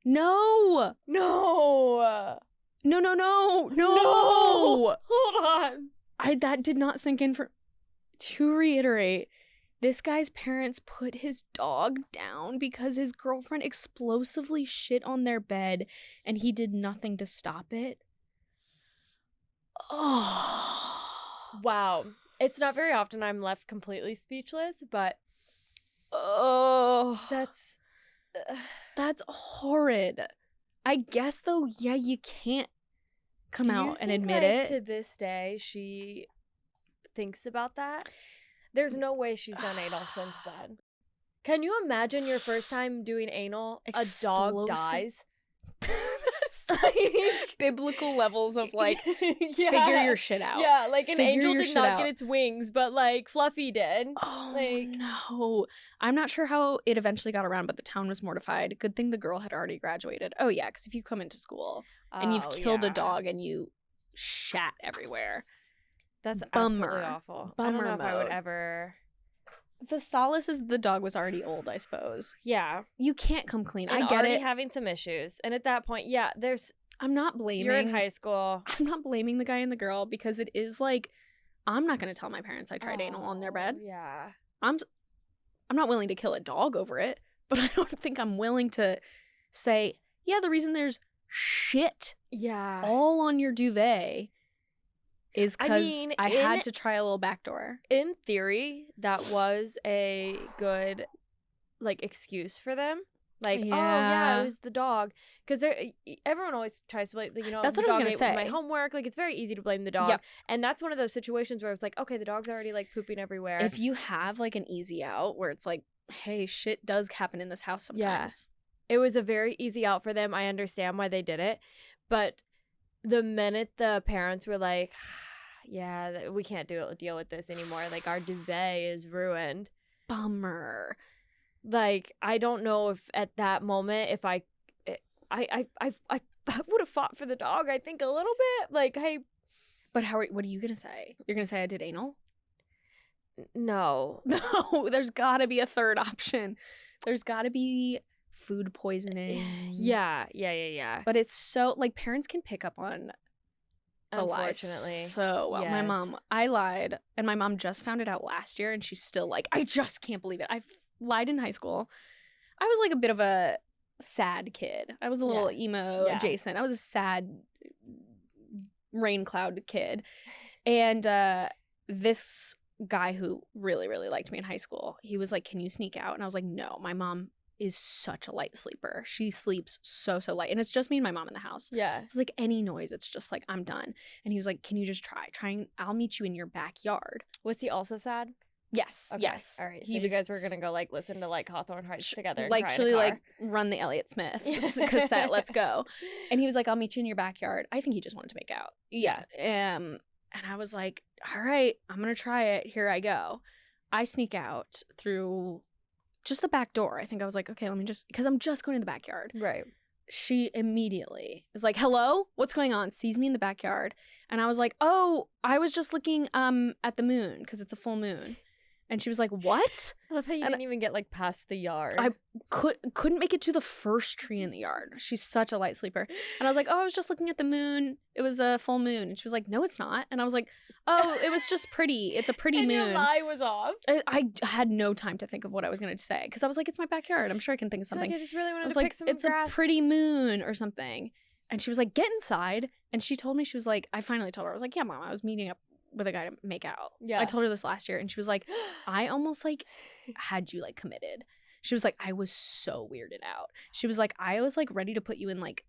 No! No! No! Hold on. That did not sink in to reiterate. This guy's parents put his dog down because his girlfriend explosively shit on their bed and he did nothing to stop it. Oh. Wow. It's not very often I'm left completely speechless, but that's horrid. I guess though, yeah, you can't come out and admit it. To this day she thinks about that? There's no way she's done anal since then. Can you imagine your first time doing anal? A dog dies. Like biblical levels of like figure your shit out. Yeah, like an angel did not get its wings, but like Fluffy did. Oh no. I'm not sure how it eventually got around, but the town was mortified. Good thing the girl had already graduated. Oh yeah, because if you come into school and you've killed a dog and you shat everywhere. That's absolutely awful. Bummer I don't know if I would mode. ever. The solace is the dog was already old, I suppose. Yeah. You can't come clean. And I get already it. having some issues. And at that point, yeah, I'm not blaming. You're in high school. I'm not blaming the guy and the girl because it is like, I'm not going to tell my parents I tried anal on their bed. Yeah. I'm not willing to kill a dog over it, but I don't think I'm willing to say, yeah, the reason there's shit all on your duvet is because I had to try a little backdoor. In theory, that was a good, like, excuse for them. Like, oh, yeah, it was the dog. Because everyone always tries to blame, that's what I was going to say. My homework, like, it's very easy to blame the dog. Yep. And that's one of those situations where it's like, okay, the dog's already, like, pooping everywhere. If you have, like, an easy out where it's like, hey, shit does happen in this house sometimes. Yeah. It was a very easy out for them. I understand why they did it. But the minute the parents were like, yeah, we can't deal with this anymore. Like, our duvet is ruined. Bummer. Like, I don't know if at that moment, if I would have fought for the dog, I think a little bit. Like, hey. But what are you going to say? You're going to say I did anal? No. No, there's got to be a third option. There's got to be food poisoning. Yeah. But it's so, like, parents can pick up on the lies so well. Yes. I lied, and my mom just found it out last year, and she's still like, I just can't believe it. I've lied in high school. I was like a bit of a sad kid. I was a little emo adjacent. I was a sad rain cloud kid. And this guy who really, really liked me in high school, he was like, can you sneak out? And I was like, no, my mom is such a light sleeper. She sleeps so light. And it's just me and my mom in the house. Yeah. So it's like any noise, it's just like, I'm done. And he was like, can you just try and I'll meet you in your backyard. Was he also sad? Yes. Okay. Yes. All right. So you guys were going to go like listen to like Hawthorne Heights together. Like truly like run the Elliott Smith cassette. Let's go. And he was like, I'll meet you in your backyard. I think he just wanted to make out. Yeah. And I was like, all right, I'm going to try it. Here I go. I sneak out through just the back door. I think I was like, okay, let me just, because I'm just going to the backyard. Right. She immediately is like, hello, what's going on? Sees me in the backyard. And I was like, oh, I was just looking at the moon because it's a full moon. And she was like, what? I love how you didn't even get like past the yard. I couldn't make it to the first tree in the yard. She's such a light sleeper. And I was like, oh, I was just looking at the moon. It was a full moon. And she was like, no, it's not. And I was like, oh, it was just pretty. It's a pretty moon. Your lie was off. I had no time to think of what I was going to say because I was like, it's my backyard. I'm sure I can think of something. Like, I just really wanted to pick some it's grass. A pretty moon or something. And she was like, get inside. And she told me, she was like, I finally told her. I was like, yeah, Mom, I was meeting up with a guy to make out. Yeah. I told her this last year and she was like, I almost like had you like committed. She was like, I was so weirded out. She was like, I was like ready to put you in like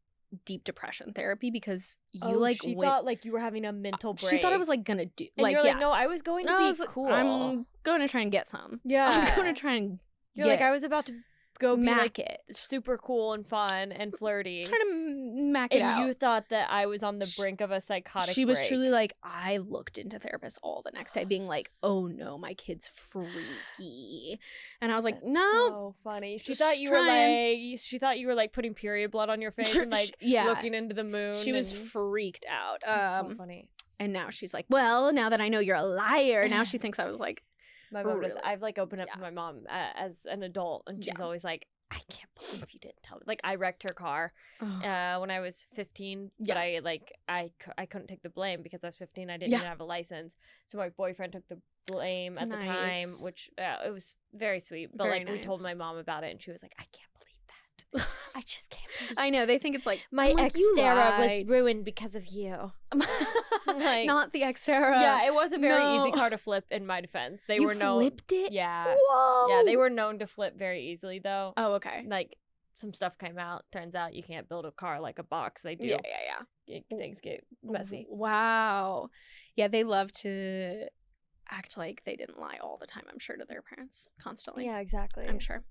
deep depression therapy because you she thought like you were having a mental break. She thought I was like gonna do and you're like, no, I was going to be cool. I'm going to try and get some. Yeah. I'm going to try and you're like, I was about to go be mac like it. super cool and fun and flirty. Trying to mac it out. And you thought that I was on the brink of a psychotic She was break. truly like, I looked into therapists all the next day being like, oh no, my kid's freaky. And I was like, no. So funny. She thought you were like putting period blood on your face and like looking into the moon. She was freaked out. That's so funny. And now she's like, well, now that I know you're a liar, now she thinks I was like, my mom does. I've like opened up to my mom as an adult, and she's always like, I can't believe you didn't tell me. Like, I wrecked her car when I was 15, but I couldn't take the blame because I was 15. I didn't even have a license, so my boyfriend took the blame at the time, which it was very sweet. But very we told my mom about it, and she was like, I can't believe that. I just can't believe I know, they think it's like my Xterra was ruined because of you. Like, not the Xterra. Yeah, it was a very easy car to flip in my defense. They were known. You flipped it? Yeah. Whoa. Yeah, they were known to flip very easily though. Oh, okay. Like some stuff came out. Turns out you can't build a car like a box. They do. Yeah. Things get messy. Wow. Yeah, they love to act like they didn't lie all the time, I'm sure, to their parents constantly. Yeah, exactly. I'm sure.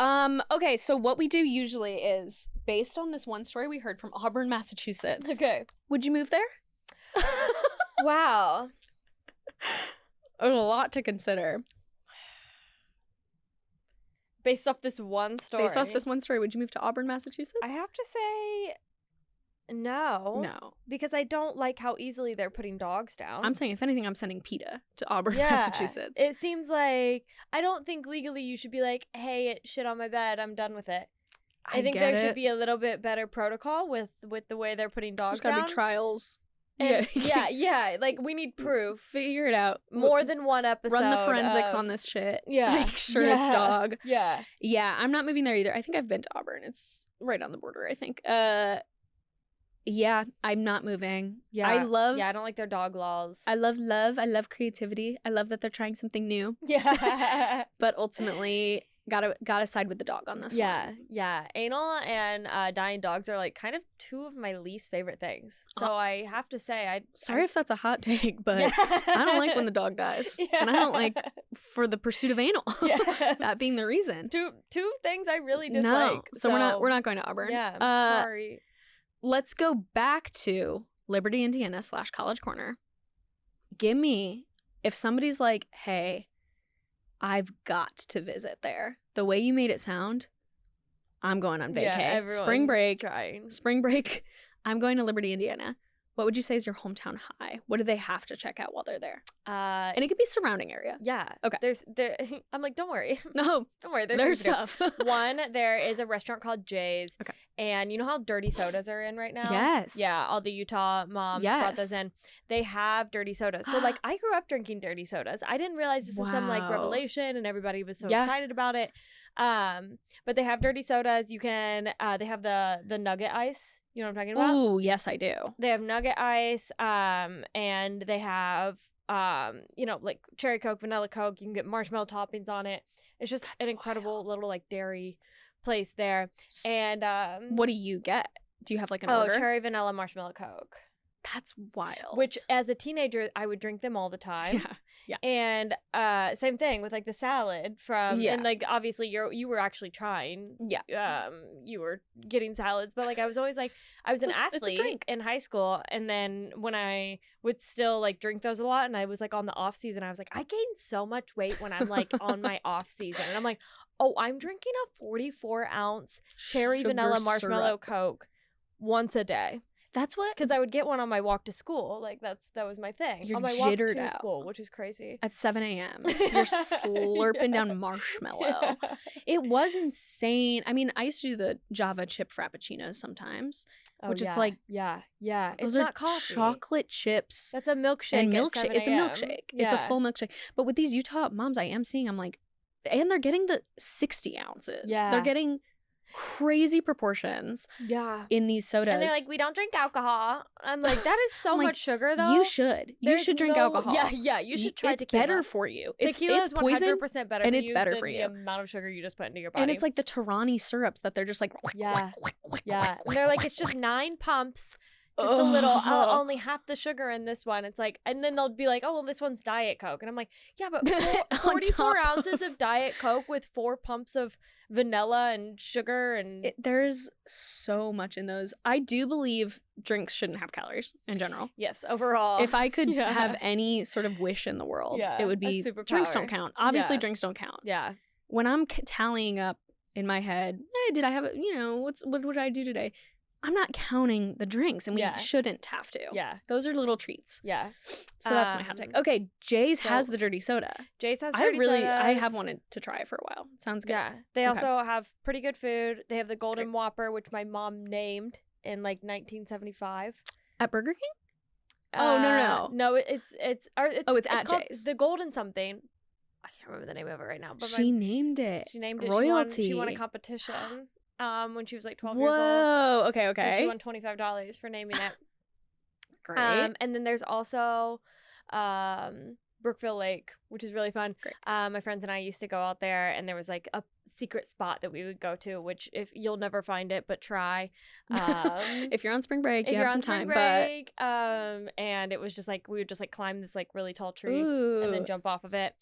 Okay, so what we do usually is based on this one story we heard from Auburn, Massachusetts. Okay. Would you move there? Wow. A lot to consider. Based off this one story. Would you move to Auburn, Massachusetts? I have to say no. No. Because I don't like how easily they're putting dogs down. I'm saying, if anything, I'm sending PETA to Auburn, Massachusetts. It seems like, I don't think legally you should be like, hey, it shit on my bed, I'm done with it. I think there should be a little bit better protocol with the way they're putting dogs down. There's gotta be trials. And yeah. Like, we need proof. Figure it out. More than one episode. Run the forensics on this shit. Yeah. Make sure it's dog. Yeah. Yeah, I'm not moving there either. I think I've been to Auburn. It's right on the border, I think. Yeah, I'm not moving. Yeah. I don't like their dog laws. I love love. I love creativity. I love that they're trying something new. Yeah. But ultimately, gotta side with the dog on this one. Yeah. Anal and dying dogs are like kind of two of my least favorite things. So I have to say, sorry if that's a hot take, but I don't like when the dog dies. Yeah. And I don't like for the pursuit of anal. Yeah. That being the reason. Two things I really dislike. No. So we're not going to Auburn. Yeah. Sorry. Let's go back to Liberty, Indiana / College Corner. Give me, if somebody's like, hey, I've got to visit there. The way you made it sound, I'm going on vacay. Yeah, Spring break. Trying. Spring break. I'm going to Liberty, Indiana. What would you say is your hometown high? What do they have to check out while they're there? And it could be surrounding area. Yeah. Okay. I'm like, don't worry. No. Don't worry. There's stuff. One, there is a restaurant called Jay's. Okay. And you know how dirty sodas are in right now? Yes. Yeah. All the Utah moms brought those in. They have dirty sodas. So like, I grew up drinking dirty sodas. I didn't realize this was some like revelation and everybody was so excited about it. But they have dirty sodas. You can, they have the nugget ice. You know what I'm talking about? Ooh, yes, I do. They have nugget ice, and they have, like cherry Coke, vanilla Coke. You can get marshmallow toppings on it. It's just an incredible little like dairy place there. And what do you get? Do you have like an order? Oh, cherry vanilla marshmallow Coke. That's wild. Which, as a teenager, I would drink them all the time. Yeah. And same thing with like the salad from, and like obviously you were actually trying. Yeah. You were getting salads, but like I was always like, I was an athlete in high school, and then when I would still like drink those a lot, and I was like on the off season, I was like, I gained so much weight when I'm like on my off season, and I'm like, oh, I'm drinking a 44-ounce cherry vanilla marshmallow Coke once a day. That's what, because I would get one on my walk to school. Like that was my thing. You're on my jittered walk to out. school, which is crazy. At 7 a.m. You're slurping down marshmallow. It was insane. I mean, I used to do the Java chip frappuccinos sometimes, which it's like yeah. Those it's are not coffee. Chocolate chips. That's a milkshake. And milkshake. It's a milkshake. Yeah. It's a full milkshake. But with these Utah moms, I am seeing. I'm like, and they're getting the 60 ounces. Yeah, they're getting crazy proportions in these sodas, and they're like, we don't drink alcohol. I'm like, that is so much sugar though. You should drink alcohol. You should try tequila. It's better for you. Tequila is poison, 100% better, and for it's you better than for you. The amount of sugar you just put into your body, and it's like the Tarani syrups that they're just like and they're like, it's just 9 pumps just a little, only half the sugar in this one. It's like, and then they'll be like, oh, well, this one's Diet Coke. And I'm like, yeah, but 44 ounces of Diet Coke with 4 pumps of vanilla and sugar. And there's so much in those. I do believe drinks shouldn't have calories in general. Yes, overall. If I could have any sort of wish in the world, it would be drinks don't count. Obviously, drinks don't count. Yeah. When I'm tallying up in my head, hey, did I have, what did I do today? I'm not counting the drinks, and we shouldn't have to. Yeah. Those are little treats. Yeah. So that's my hot take. Okay, Jay's has the dirty soda. Jay's has dirty sodas. I have wanted to try it for a while. Sounds good. Yeah. They also have pretty good food. They have the Golden Whopper, which my mom named in like 1975. At Burger King? No. No, it's at Jay's. The Golden something. I can't remember the name of it right now. But she named it. She named it. Royalty. She won a competition. When she was like 12 years old. Whoa, okay. And she won $25 for naming it. Great. And then there's also Brookville Lake, which is really fun. Great. My friends and I used to go out there, and there was like a secret spot that we would go to, which if you'll never find it, but try. If you're on spring break, you have some time. And it was just like, we would just like climb this like really tall tree and then jump off of it.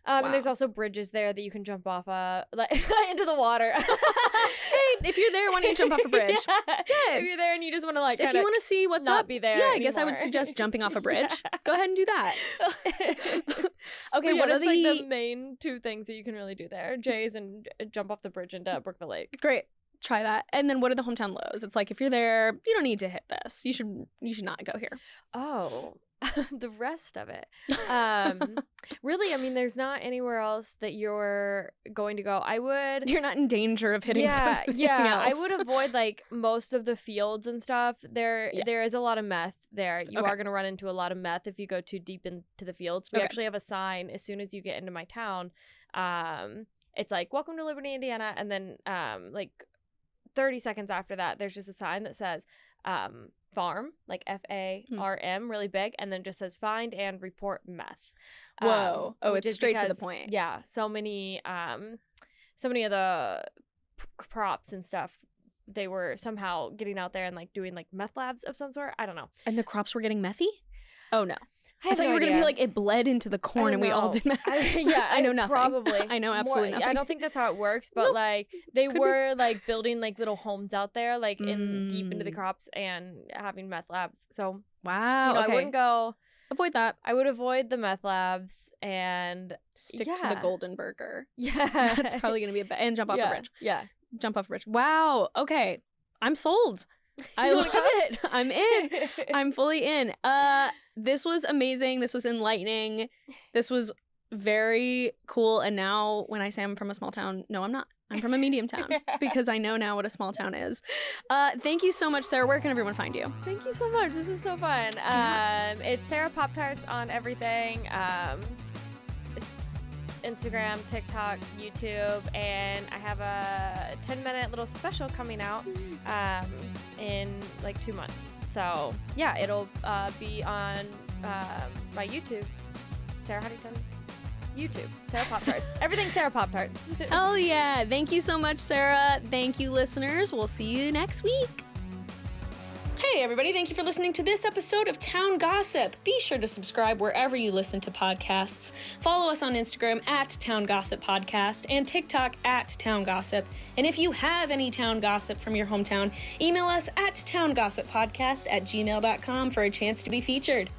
And there's also bridges there that you can jump off like into the water. Hey, if you're there, why don't you jump off a bridge? If you're there and you just want to like, if you want to see what's not up, be there. I guess I would suggest jumping off a bridge. Go ahead and do that. Okay, what are the main 2 things that you can really do there? Jay's and jump off the bridge into Brookville Lake. Great. Try that. And then what are the hometown lows? It's like if you're there, you don't need to hit this. You should not go here. Oh. The rest of it. Really, I mean, there's not anywhere else that you're going to go. You're not in danger of hitting something else. I would avoid like most of the fields and stuff. There is a lot of meth there. You are going to run into a lot of meth if you go too deep into the fields. We actually have a sign as soon as you get into my town. It's like, welcome to Liberty, Indiana. And then like 30 seconds after that, there's just a sign that says farm, like FARM, really big, and then just says find and report meth. Whoa. It's straight to the point. Yeah. So many of the crops and stuff, they were somehow getting out there and like doing like meth labs of some sort. I don't know. And the crops were getting methy? Oh no. I thought you were going to be like, it bled into the corn and we all did meth. I know nothing. Probably. I know absolutely nothing. I don't think that's how it works, but like they were like building like little homes out there, like in deep into the crops and having meth labs. So wow. I wouldn't go. Avoid that. I would avoid the meth labs and stick to the golden burger. Yeah. That's probably going to be and jump off a bridge. Yeah. Jump off a bridge. Wow. Okay. I'm sold. I love it. I'm in. I'm fully in. This was amazing. This was enlightening. This was very cool. And now when I say I'm from a small town, no, I'm not. I'm from a medium town because I know now what a small town is. Thank you so much, Sarah. Where can everyone find you? Thank you so much. This was so fun. It's Sarah Pop-Tarts on everything. Instagram, TikTok, YouTube, and I have a 10-minute little special coming out in like 2 months. So yeah, it'll be on my YouTube, Sara Huntington YouTube, Sara Pop-Tarts. Everything Sara Pop-Tarts. Hell yeah. Thank you so much, Sarah. Thank you, listeners. We'll see you next week. Hey everybody, thank you for listening to this episode of Town Gossip. Be sure to subscribe wherever you listen to podcasts. Follow us on Instagram at Town Gossip Podcast and TikTok at Town Gossip. And if you have any town gossip from your hometown, email us at towngossippodcast@gmail.com for a chance to be featured.